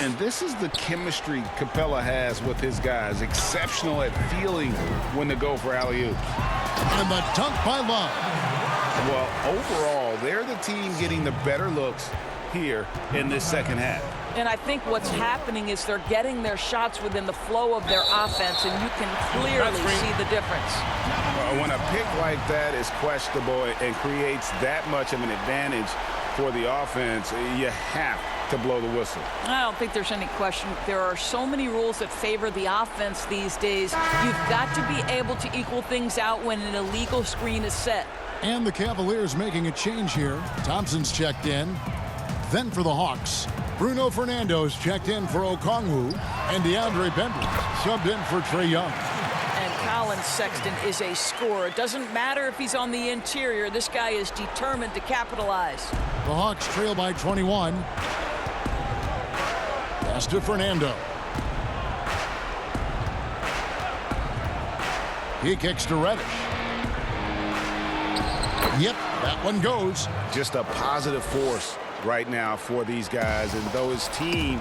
And this is the chemistry Capella has with his guys. Exceptional at feeling when to go for alley-oop. And the dunk by Love. Well, overall, they're the team getting the better looks here in this second half. And I think what's happening is they're getting their shots within the flow of their offense, and you can clearly see the difference. When a pick like that is questionable and creates that much of an advantage for the offense, you have to blow the whistle. I don't think there's any question. There are so many rules that favor the offense these days. You've got to be able to equal things out when an illegal screen is set. And the Cavaliers making a change here. Thompson's checked in. Then for the Hawks, Bruno Fernando's checked in for Okongwu, and DeAndre Bembry subbed in for Trae Young. And Colin Sexton is a scorer. It doesn't matter if he's on the interior. This guy is determined to capitalize. The Hawks trail by 21. Pass to Fernando. He kicks to Reddish. Yep, that one goes. Just a positive force right now for these guys, and though his team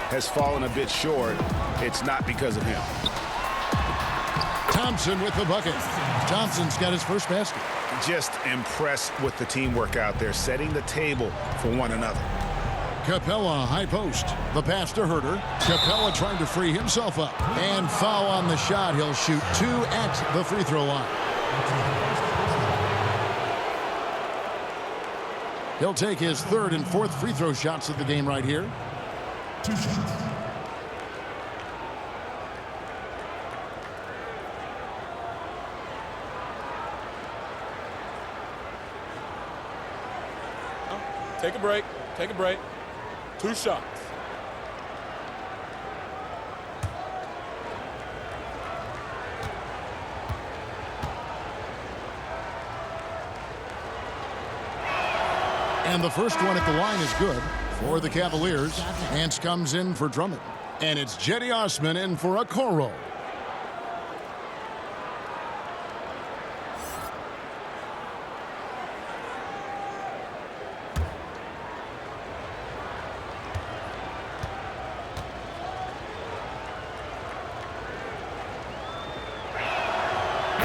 has fallen a bit short, it's not because of him. Thompson with the bucket. Thompson's got his first basket. Just impressed with the teamwork out there, setting the table for one another. Capella high post. The pass to Herter. Capella trying to free himself up. And foul on the shot. He'll shoot 2 at the free throw line. He'll take his 3rd and 4th free throw shots of the game right here. 2 shots. Take a break. Take a break. 2 shots. And the first one at the line is good for the Cavaliers. Hance comes in for Drummond. And it's Cedi Osman in for Okoro.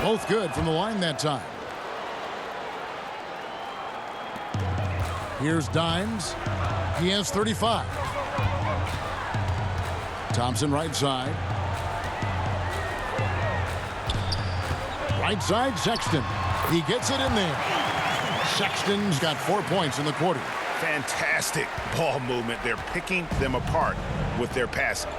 Both good from the line that time. Here's Dimes. He has 35. Thompson right side. Right side, Sexton. He gets it in there. Sexton's got 4 points in the quarter. Fantastic ball movement. They're picking them apart with their passing.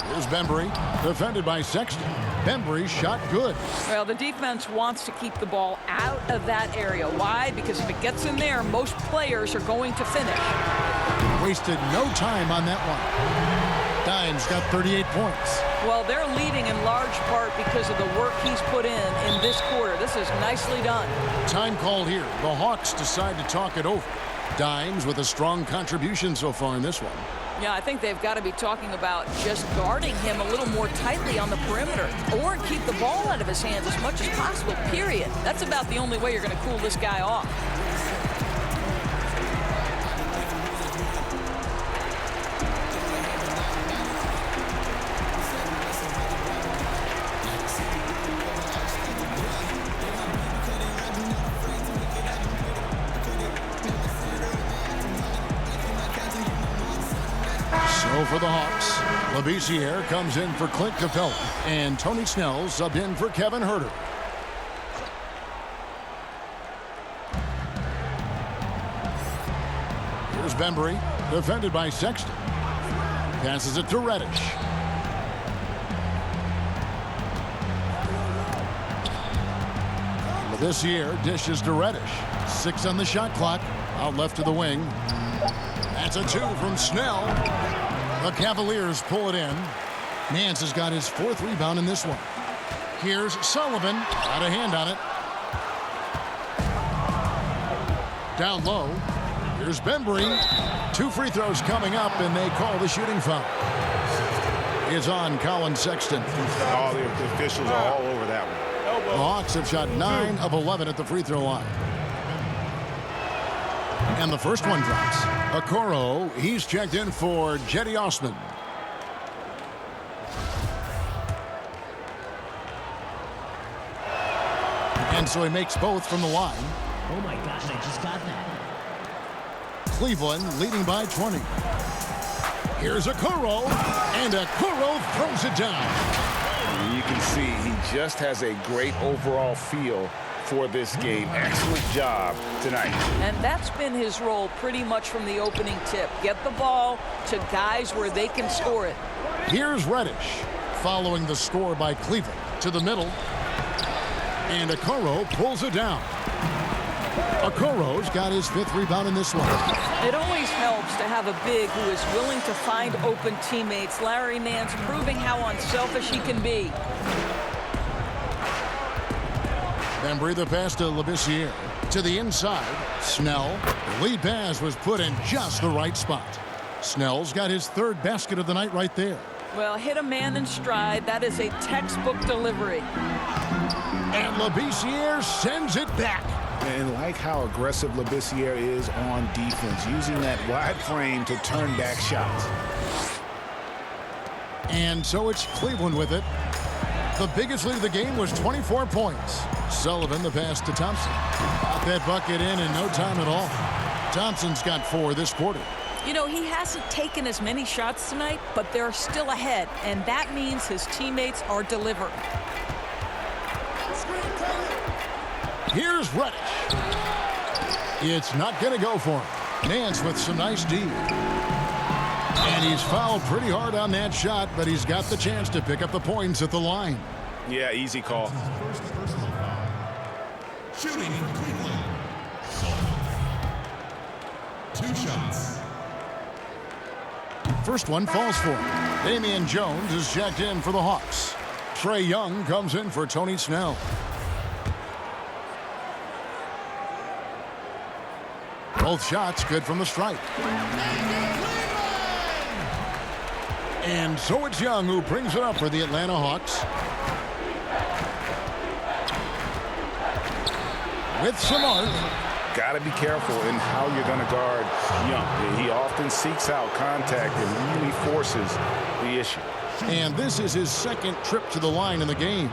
Here's Bembry, defended by Sexton. Bembry shot good. Well, the defense wants to keep the ball out of that area. Why? Because if it gets in there, most players are going to finish. Wasted no time on that one. Dimes got 38 points. Well, they're leading in large part because of the work he's put in this quarter. This is nicely done. Time called here. The Hawks decide to talk it over. Dimes with a strong contribution so far in this one. Yeah, I think they've got to be talking about just guarding him a little more tightly on the perimeter or keep the ball out of his hands as much as possible, period. That's about the only way you're going to cool this guy off. So for the Hawks, Labissiere comes in for Clint Capella, and Tony Snell subbed in for Kevin Huerter. Here's Bembry, defended by Sexton. Passes it to Reddish. Labissiere dishes to Reddish. 6 on the shot clock. Out left to the wing. That's a 2 from Snell. The Cavaliers pull it in. Nance has got his 4th rebound in this one. Here's Sullivan. Got a hand on it. Down low. Here's Bembry. 2 free throws coming up, and they call the shooting foul. It's on Colin Sexton. All the officials are all over that one. The Hawks have shot 9 of 11 at the free throw line. And the first one drops. Okoro, he's checked in for Jetty Osman. And so he makes both from the line. Oh my gosh, I just got that. Cleveland leading by 20. Here's Okoro, and Okoro throws it down. You can see he just has a great overall feel for this game. Excellent job tonight. And that's been his role pretty much from the opening tip. Get the ball to guys where they can score it. Here's Reddish following the score by Cleveland to the middle. And Okoro pulls it down. Okoro's got his 5th rebound in this one. It always helps to have a big who is willing to find open teammates. Larry Nance proving how unselfish he can be. Bembry the pass to Labissiere. To the inside, Snell. The lead pass was put in just the right spot. Snell's got his 3rd basket of the night right there. Well, hit a man in stride. That is a textbook delivery. And Labissiere sends it back. And like how aggressive Labissiere is on defense, using that wide frame to turn back shots. And so it's Cleveland with it. The biggest lead of the game was 24 points. Sullivan the pass to Thompson. Got that bucket in no time at all. Thompson's got 4 this quarter. You know, he hasn't taken as many shots tonight, but they're still ahead, and that means his teammates are delivering. Here's Reddish. It's not going to go for him. Nance with some nice D. And he's fouled pretty hard on that shot, but he's got the chance to pick up the points at the line. Yeah, easy call. Shooting for Cleveland. 2 shots. First one falls for him. Damian Jones is checked in for the Hawks. Trae Young comes in for Tony Snell. Both shots good from the stripe. And so it's Young who brings it up for the Atlanta Hawks. With some art. Got to be careful in how you're going to guard Young. He often seeks out contact and really forces the issue. And this is his 2nd trip to the line in the game.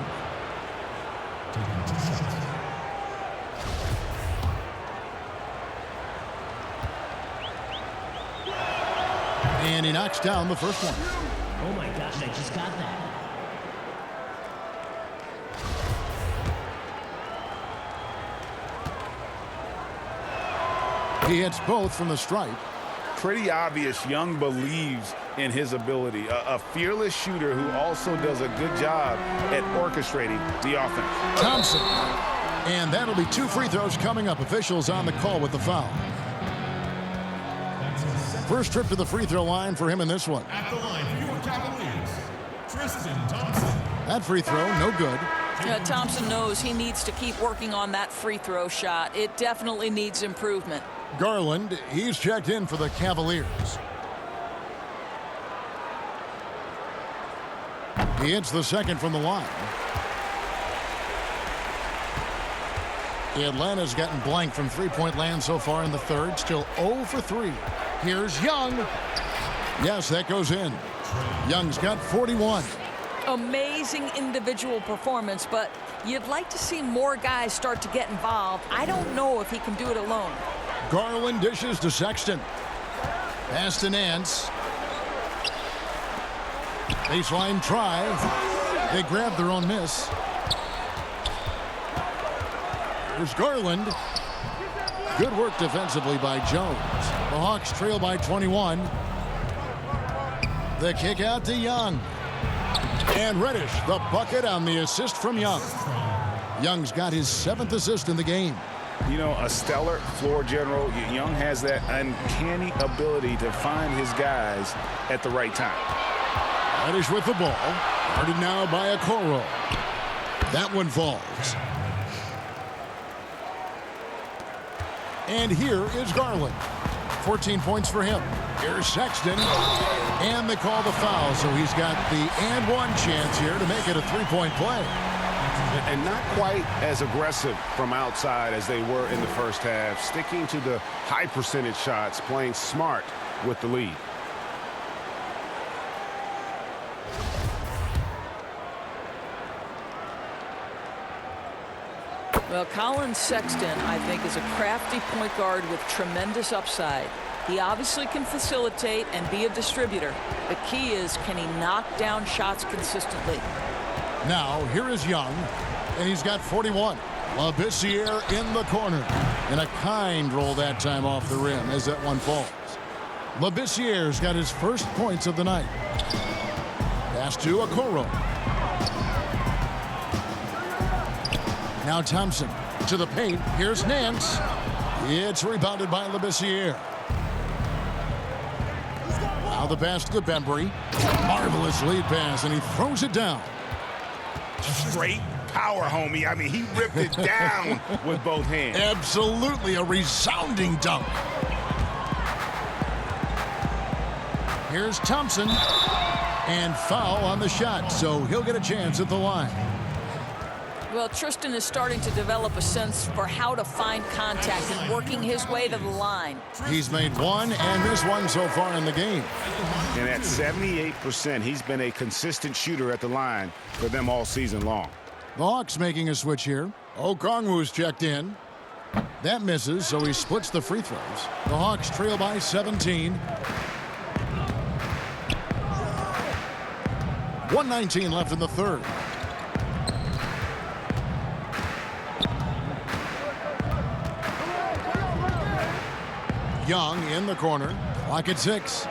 And he knocks down the first one. Oh my gosh, I just got that. He hits both from the stripe. Pretty obvious Young believes in his ability. A fearless shooter who also does a good job at orchestrating the offense. Thompson. And that'll be 2 free throws coming up. Officials on the call with the foul. First trip to the free throw line for him in this one. At the line for your Cavaliers, Tristan Thompson. That free throw, no good. Thompson knows he needs to keep working on that free throw shot. It definitely needs improvement. Garland, he's checked in for the Cavaliers. He hits the 2nd from the line. Atlanta's gotten blank from three-point land so far in the 3rd. Still 0 for 3. Here's Young. Yes, that goes in. Young's got 41. Amazing individual performance, but you'd like to see more guys start to get involved. I don't know if he can do it alone. Garland dishes to Sexton. Pass to Nance. Baseline try. They grab their own miss. Here's Garland. Good work defensively by Jones. The Hawks trail by 21. The kick out to Young. And Reddish, the bucket on the assist from Young. Young's got his 7th assist in the game. You know, a stellar floor general. Young has that uncanny ability to find his guys at the right time. Reddish with the ball. Guarded now by Okoro. That one falls. And here is Garland. 14 points for him. Here's Sexton. And they call the foul, so he's got the and one chance here to make it a three-point play. And not quite as aggressive from outside as they were in the first half. Sticking to the high percentage shots, playing smart with the lead. Well, Colin Sexton, I think, is a crafty point guard with tremendous upside. He obviously can facilitate and be a distributor. The key is, can he knock down shots consistently? Now, here is Young, and he's got 41. Labissiere in the corner. And a kind roll that time off the rim as that one falls. Labissiere's got his first points of the night. Pass to Okoro. Now Thompson to the paint. Here's Nance. It's rebounded by Labissiere. Now the pass to Bembry. Marvelous lead pass, and he throws it down. Straight power, homie. I mean, he ripped it down with both hands. Absolutely a resounding dunk. Here's Thompson. And foul on the shot, so he'll get a chance at the line. Well, Tristan is starting to develop a sense for how to find contact and working his way to the line. He's made one and missed one so far in the game. And at 78%, he's been a consistent shooter at the line for them all season long. The Hawks making a switch here. Okongwu's checked in. That misses, so he splits the free throws. The Hawks trail by 17. 1:19 left in the third. Young in the corner. Clock at 6.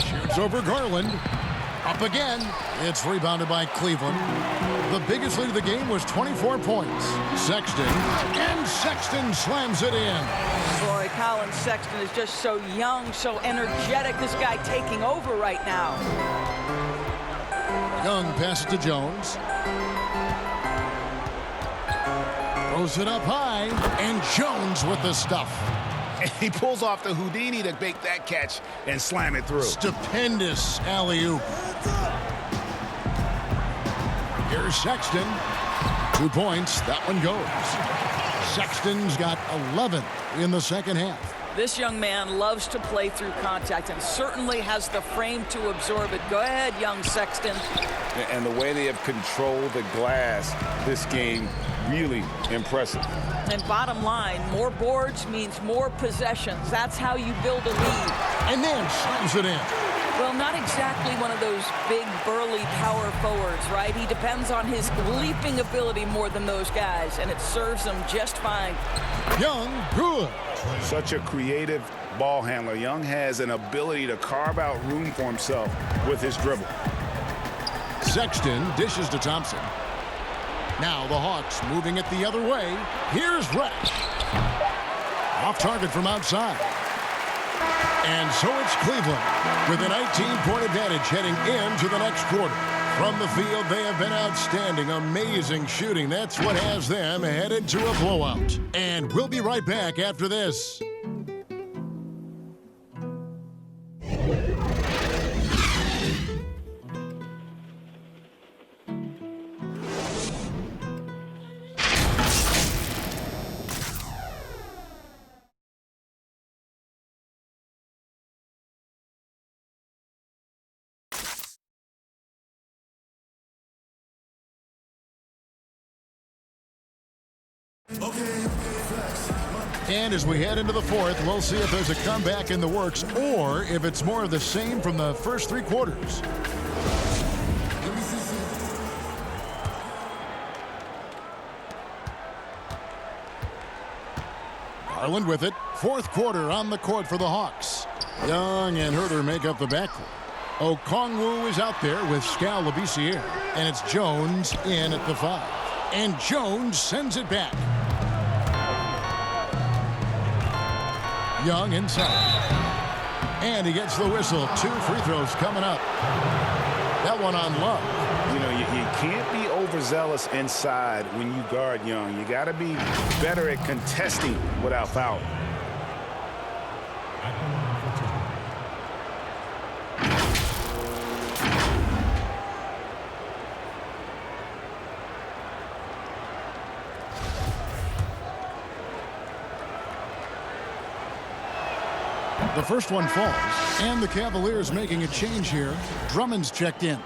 Shoots over Garland. Up again. It's rebounded by Cleveland. The biggest lead of the game was 24 points. Sexton. And Sexton slams it in. Boy, Colin Sexton is just so young, so energetic. This guy taking over right now. Young passes to Jones. Throws it up high. And Jones with the stuff. And he pulls off the Houdini to make that catch and slam it through. Stupendous alley-oop. Here's Sexton. 2 points. That one goes. Sexton's got 11 in the second half. This young man loves to play through contact and certainly has the frame to absorb it. Go ahead, young Sexton. And the way they have controlled the glass this game, really impressive. And bottom line, more boards means more possessions. That's how you build a lead. And then slams it in. Well, not exactly one of those big, burly power forwards, right? He depends on his leaping ability more than those guys, and it serves him just fine. Young, good. Such a creative ball handler. Young has an ability to carve out room for himself with his dribble. Sexton dishes to Thompson. Now the Hawks moving it the other way. Here's Reddish. Off target from outside. And so it's Cleveland with a 19-point advantage heading into the next quarter. From the field, they have been outstanding, amazing shooting. That's what has them headed to a blowout. And we'll be right back after this. And as we head into the fourth, we'll see if there's a comeback in the works or if it's more of the same from the first three quarters. Garland with it. Fourth quarter on the court for the Hawks. Young and Herter make up the backcourt. Okongwu is out there with Skal Labissiere. And it's Jones in at the 5. And Jones sends it back. Young inside. And he gets the whistle. 2 free throws coming up. That one on Love. You know, you can't be overzealous inside when you guard Young. You got to be better at contesting without fouling. The first one falls, and the Cavaliers making a change here. Drummond's checked in.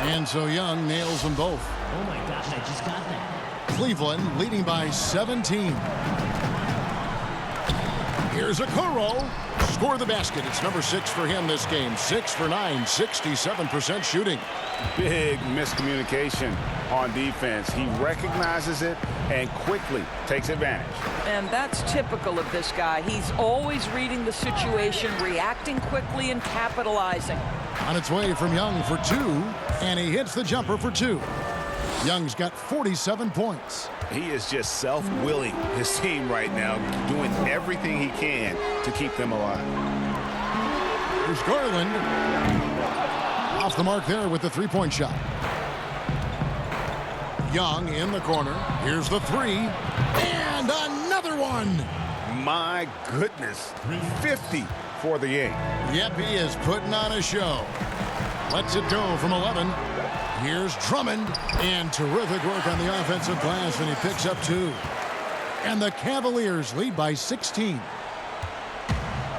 And so Young nails them both. Oh my gosh, I just got that. Cleveland leading by 17. Here's Okoro. Score the basket. It's number 6 for him this game. 6 for 9, 67% shooting. Big miscommunication on defense. He recognizes it and quickly takes advantage. And that's typical of this guy. He's always reading the situation, reacting quickly and capitalizing. On its way from Young for 2, and he hits the jumper for 2. Young's got 47 points. He is just self-willing his team right now, doing everything he can to keep them alive. Here's Garland. Off the mark there with the three-point shot. Young in the corner. Here's the 3. And another one. My goodness. 50 for the game. Yep, he is putting on a show. Lets it go from 11. Here's Drummond. And terrific work on the offensive glass, and he picks up 2. And the Cavaliers lead by 16.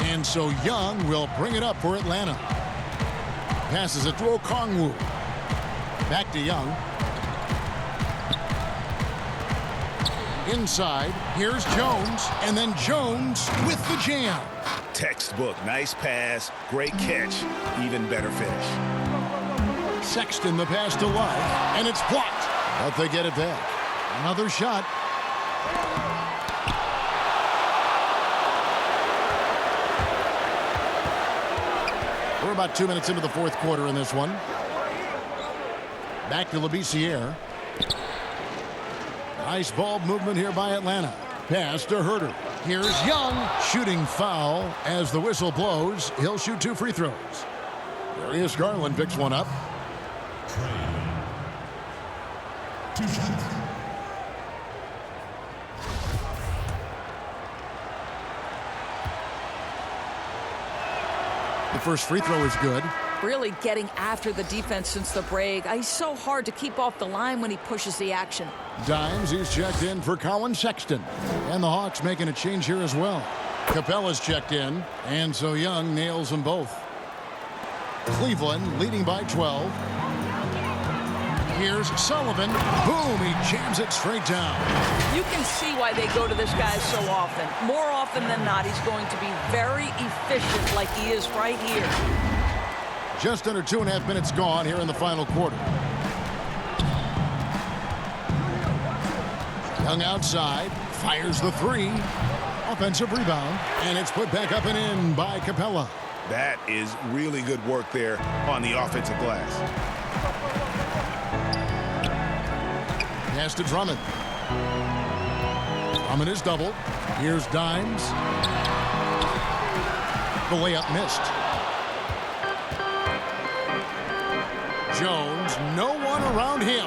And so Young will bring it up for Atlanta. Passes it to Okongwu. Back to Young. Inside, here's Jones, and then Jones with the jam. Textbook, nice pass, great catch, even better finish. Sexton the pass to Love, and it's blocked. But they get it back. Another shot. We're about 2 minutes into the fourth quarter in this one. Back to Labissiere. Nice ball movement here by Atlanta. Pass to Herter. Here's Young. Shooting foul as the whistle blows. He'll shoot 2 free throws. Darius Garland picks one up. 2 shots. The first free throw is good. Really getting after the defense since the break. He's so hard to keep off the line when he pushes the action. Dimes, he's checked in for Colin Sexton. And the Hawks making a change here as well. Capella's checked in, and so Young nails them both. Cleveland leading by 12. Here's Sullivan. Boom, he jams it straight down. You can see why they go to this guy so often. More often than not, he's going to be very efficient like he is right here. Just under 2.5 minutes gone here in the final quarter. Young outside, fires the 3. Offensive rebound, and it's put back up and in by Capella. That is really good work there on the offensive glass. Pass to Drummond. Drummond is doubled. Here's Dimes. The layup missed. Jones, no one around him.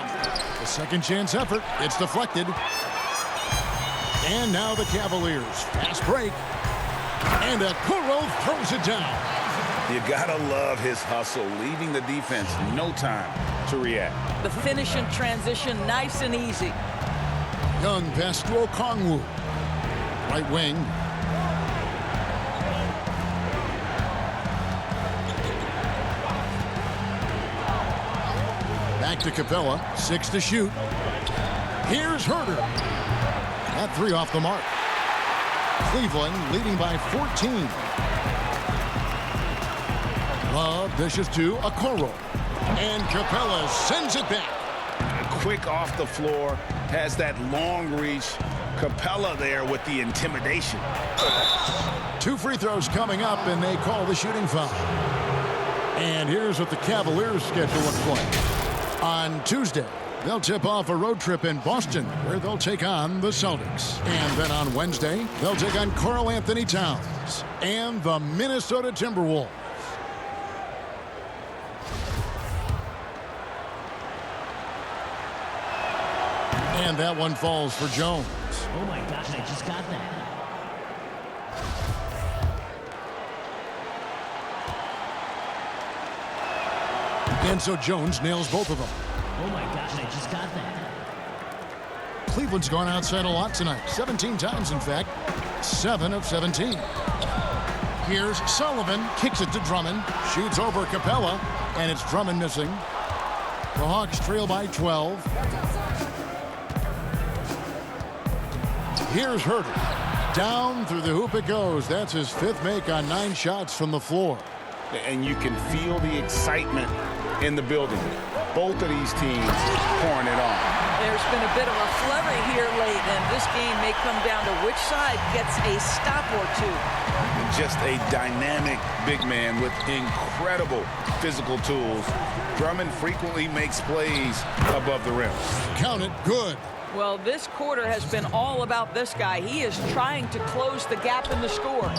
The second chance effort. It's deflected. And now the Cavaliers. Fast break. And Okoro throws it down. You gotta love his hustle, leaving the defense no time to react. The finish in transition, nice and easy. Young pass to Okongwu. Right wing. Back to Capella. 6 to shoot. Here's Herder. That 3 off the mark. Cleveland leading by 14. Love dishes to Okoro. And Capella sends it back. Quick off the floor. Has that long reach. Capella there with the intimidation. 2 free throws coming up, and they call the shooting foul. And here's what the Cavaliers' schedule looks like. On Tuesday, they'll tip off a road trip in Boston, where they'll take on the Celtics. And then on Wednesday, they'll take on Karl Anthony Towns and the Minnesota Timberwolves. And that one falls for Jones. Oh my gosh, I just got that. And so Jones nails both of them. Oh my gosh, I just got that. Cleveland's gone outside a lot tonight. 17 times, in fact. 7 of 17. Here's Sullivan. Kicks it to Drummond. Shoots over Capella. And it's Drummond missing. The Hawks trail by 12. Here's Herder. Down through the hoop it goes. That's his 5th make on 9 shots from the floor. And you can feel the excitement in the building. Both of these teams pouring it on. There's been a bit of a flurry here late, and this game may come down to which side gets a stop or 2. Just a dynamic big man with incredible physical tools. Drummond frequently makes plays above the rim. Count it. Good. Well, this quarter has been all about this guy. He is trying to close the gap in the score.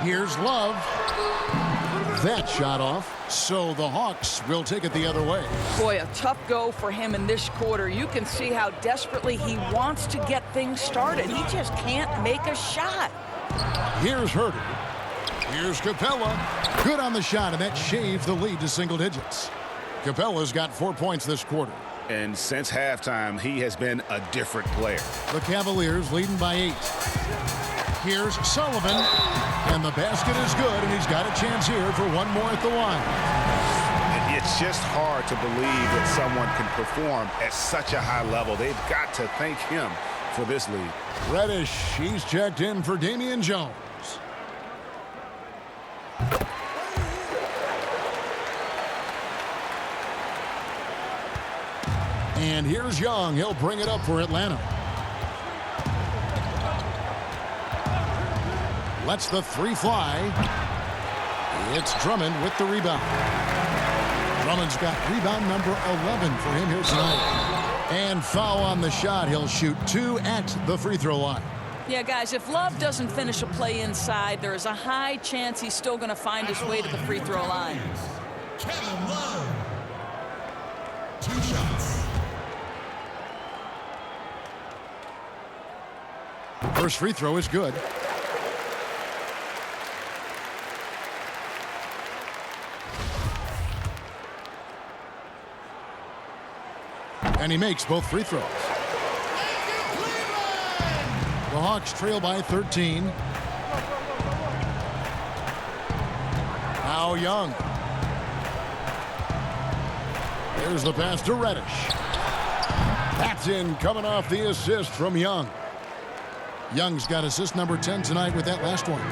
Here's Love. That shot off. So the Hawks will take it the other way. Boy, a tough go for him in this quarter. You can see how desperately he wants to get things started. He just can't make a shot. Here's Herder. Here's Capella. Good on the shot, and that shaves the lead to single digits. Capella's got 4 points this quarter. And since halftime, he has been a different player. The Cavaliers leading by 8. Here's Sullivan. And the basket is good, and he's got a chance here for one more at the line. It's just hard to believe that someone can perform at such a high level. They've got to thank him for this lead. Reddish, he's checked in for Damian Jones. And here's Young. He'll bring it up for Atlanta. Lets the 3 fly. It's Drummond with the rebound. Drummond's got rebound number 11 for him here tonight. And foul on the shot. He'll shoot 2 at the free throw line. Yeah, guys, if Love doesn't finish a play inside, there is a high chance he's still going to find his way to the free throw line. Kevin Love. 2 shots. First free throw is good. And he makes both free throws. The Hawks trail by 13. Now Young. There's the pass to Reddish. That's in, coming off the assist from Young. Young's got assist number 10 tonight with that last one.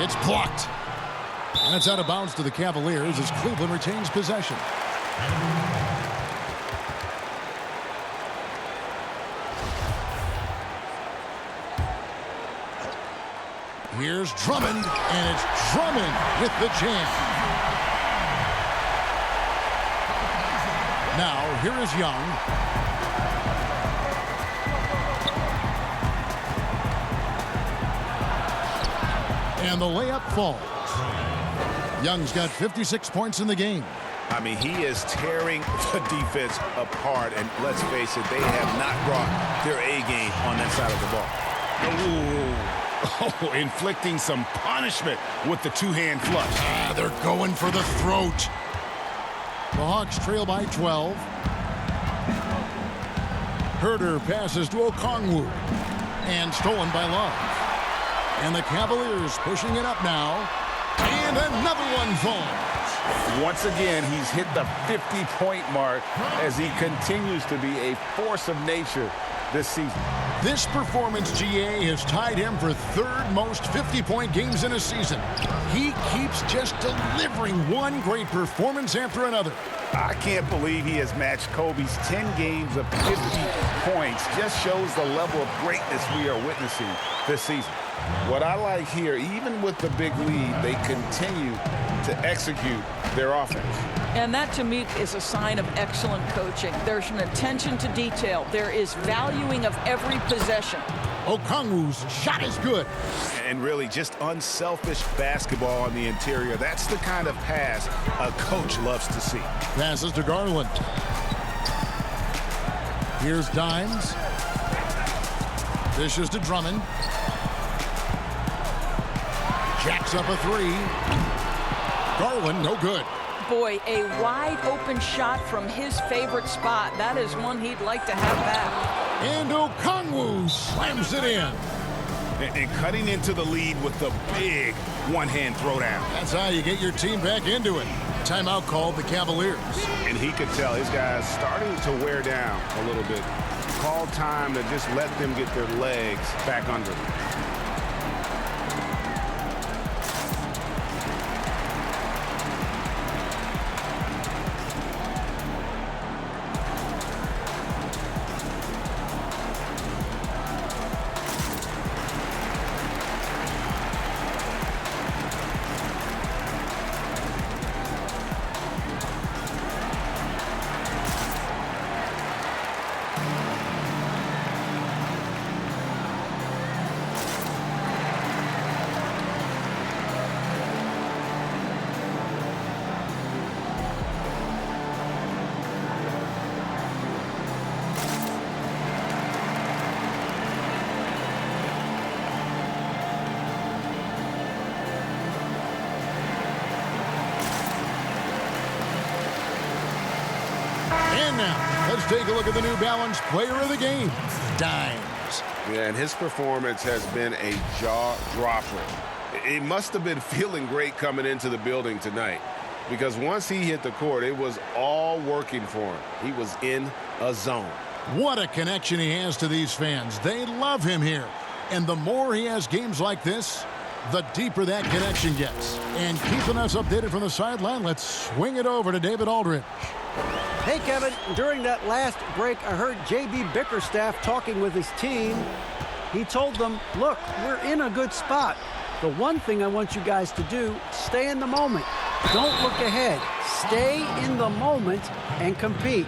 It's blocked. And it's out of bounds to the Cavaliers as Cleveland retains possession. Here's Drummond, and it's Drummond with the jam. Now, here is Young. And the layup falls. Young's got 56 points in the game. I mean, he is tearing the defense apart, and let's face it, they have not brought their A game on that side of the ball. Ooh. Oh, inflicting some punishment with the 2-hand flush. They're going for the throat. The Hawks trail by 12. Herder passes to Okongwu. And stolen by Love. And the Cavaliers pushing it up now. And another one falls. Once again, he's hit the 50-point mark as he continues to be a force of nature this season. This performance, GA, has tied him for third most 50-point games in a season. He keeps just delivering one great performance after another. I can't believe he has matched Kobe's 10 games of 50 points. Just shows the level of greatness we are witnessing this season. What I like here, even with the big lead, they continue to execute their offense. And that, to me, is a sign of excellent coaching. There's an attention to detail. There is valuing of every possession. Okongwu's shot is good. And really just unselfish basketball on the interior. That's the kind of pass a coach loves to see. Passes to Garland. Here's Dimes. Dishes to Drummond. Jacks up a three. Garland, no good. Boy, a wide open shot from his favorite spot. That is one he'd like to have back. And Okongwu slams it in. And cutting into the lead with the big one-hand throwdown. That's how you get your team back into it. Timeout called the Cavaliers. And he could tell his guys starting to wear down a little bit. Called time to just let them get their legs back under them. Now, let's take a look at the New Balance player of the game, Dimes. Yeah, and his performance has been a jaw-dropper. He must have been feeling great coming into the building tonight because once he hit the court, it was all working for him. He was in a zone. What a connection he has to these fans. They love him here. And the more he has games like this, the deeper that connection gets. And keeping us updated from the sideline, let's swing it over to David Aldridge. Hey, Kevin, during that last break, I heard J.B. Bickerstaff talking with his team. He told them, look, we're in a good spot. The one thing I want you guys to do, stay in the moment. Don't look ahead. Stay in the moment and compete.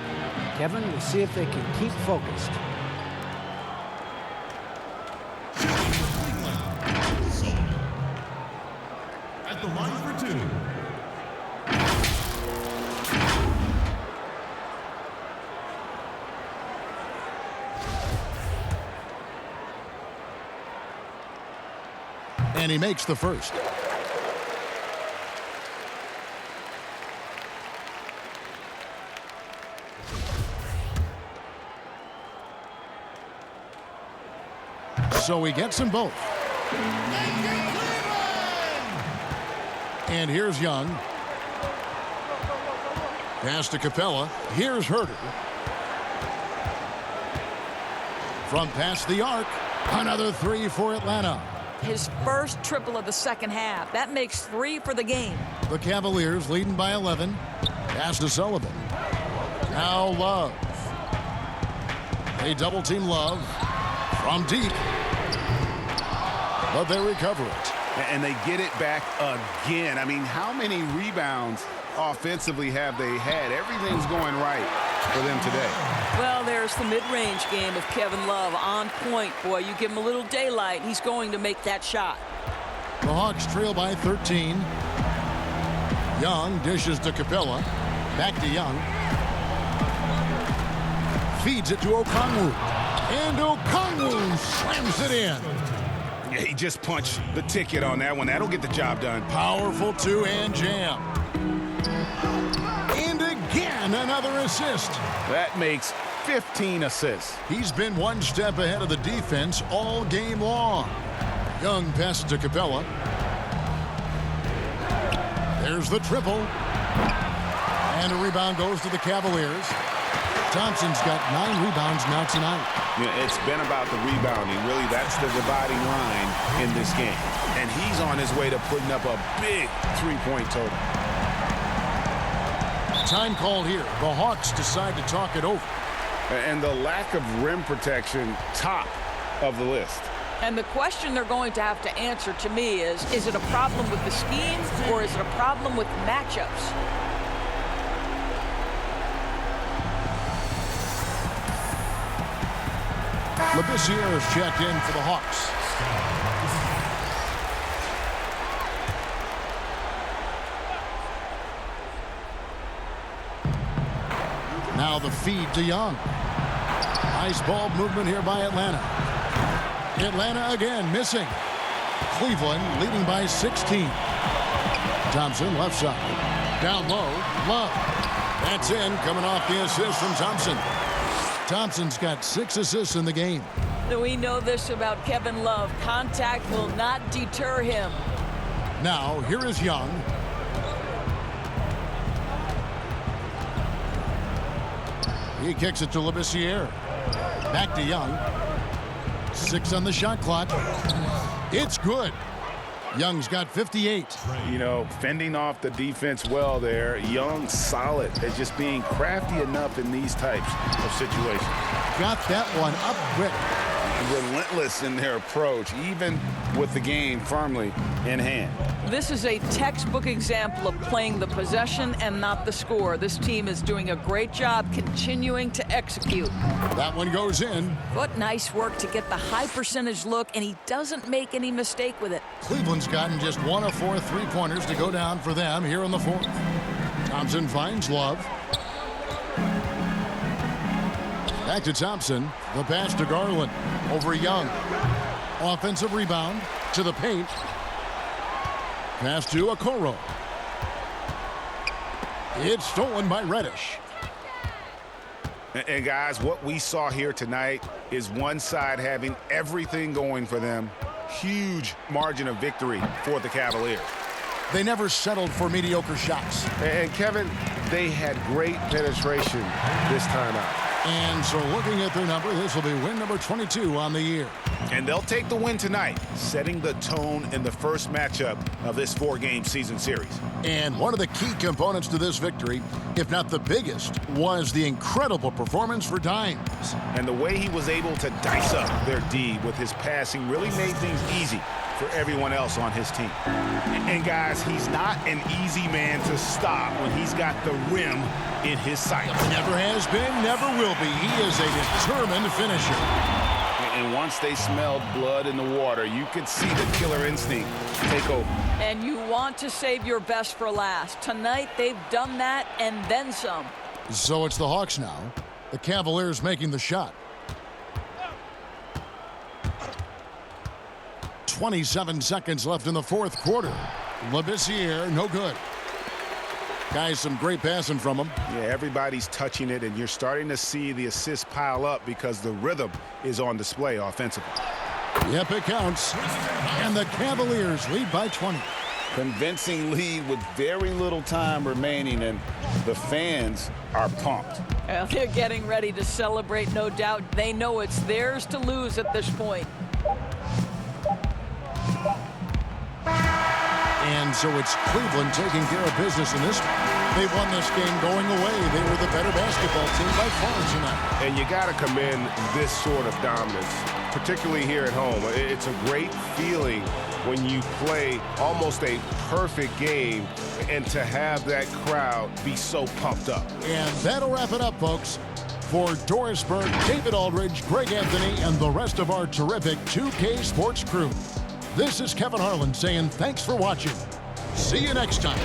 Kevin, we'll see if they can keep focused. At the line for two. And he makes the first. So he gets them both. And here's Young. Pass to Capella. Here's Herter. From past the arc. Another three for Atlanta. His first triple of the second half. That makes 3 for the game. The Cavaliers leading by 11. Pass to Sullivan. Now Love. They double team Love from deep. But they recover it. And they get it back again. I mean, how many rebounds offensively have they had? Everything's going right for them today. Well, there's the mid-range game of Kevin Love on point. Boy, you give him a little daylight, he's going to make that shot. The Hawks trail by 13. Young dishes to Capella. Back to Young. Feeds it to Okongwu. And Okongwu slams it in. Yeah, he just punched the ticket on that one. That'll get the job done. Powerful two-hand jam. And again, another assist. That makes 15 assists. He's been one step ahead of the defense all game long. Young passes to Capella. There's the triple. And a rebound goes to the Cavaliers. Thompson's got 9 rebounds now tonight. Yeah, it's been about the rebounding. Really, that's the dividing line in this game. And he's on his way to putting up a big 3-point total. Time called here. The Hawks decide to talk it over. And the lack of rim protection, top of the list. And the question they're going to have to answer to me is it a problem with the scheme or is it a problem with matchups? Labissiere is checked in for the Hawks. Now the feed to Young. Nice ball movement here by Atlanta. Atlanta again missing. Cleveland leading by 16. Thompson left side. Down low, Love. That's in, coming off the assist from Thompson. Thompson's got 6 assists in the game. We know this about Kevin Love. Contact will not deter him. Now, here is Young. He kicks it to Labissiere. Back to Young. 6 on the shot clock. It's good. Young's got 58. You know, fending off the defense well there. Young solid at just being crafty enough in these types of situations. Got that one up quick. Relentless in their approach, even with the game firmly in hand. This is a textbook example of playing the possession and not the score. This team is doing a great job continuing to execute. That one goes in. What nice work to get the high percentage look, and he doesn't make any mistake with it. Cleveland's gotten just 1 of 4 3-pointers to go down for them here in the 4th. Thompson finds Love. Back to Thompson. The pass to Garland. Over Young. Offensive rebound to the paint. Pass to Okoro. It's stolen by Reddish. And guys, what we saw here tonight is one side having everything going for them. Huge margin of victory for the Cavaliers. They never settled for mediocre shots. And Kevin, they had great penetration this time out. And so looking at their number, this will be win number 22 on the year. And they'll take the win tonight, setting the tone in the first matchup of this 4-game season series. And one of the key components to this victory, if not the biggest, was the incredible performance for Dimes. And the way he was able to dice up their D with his passing really made things easy for everyone else on his team. And guys, he's not an easy man to stop when he's got the rim in his sights. Never has been, never will be. He is a determined finisher. And once they smelled blood in the water, you could see the killer instinct take over. And you want to save your best for last. Tonight, they've done that and then some. So it's the Hawks now. The Cavaliers making the shot. 27 seconds left in the 4th quarter. Labissiere, no good. Guys, some great passing from him. Yeah, everybody's touching it, and you're starting to see the assists pile up because the rhythm is on display offensively. Yep, it counts. And the Cavaliers lead by 20. Convincing lead with very little time remaining, and the fans are pumped. Well, they're getting ready to celebrate, no doubt. They know it's theirs to lose at this point. And so it's Cleveland taking care of business in this. They won this game going away. They were the better basketball team by far tonight. And you got to commend this sort of dominance, particularly here at home. It's a great feeling when you play almost a perfect game and to have that crowd be so pumped up. And that'll wrap it up, folks. For Doris Burke, David Aldridge, Greg Anthony, and the rest of our terrific 2K Sports crew, this is Kevin Harlan saying thanks for watching. See you next time.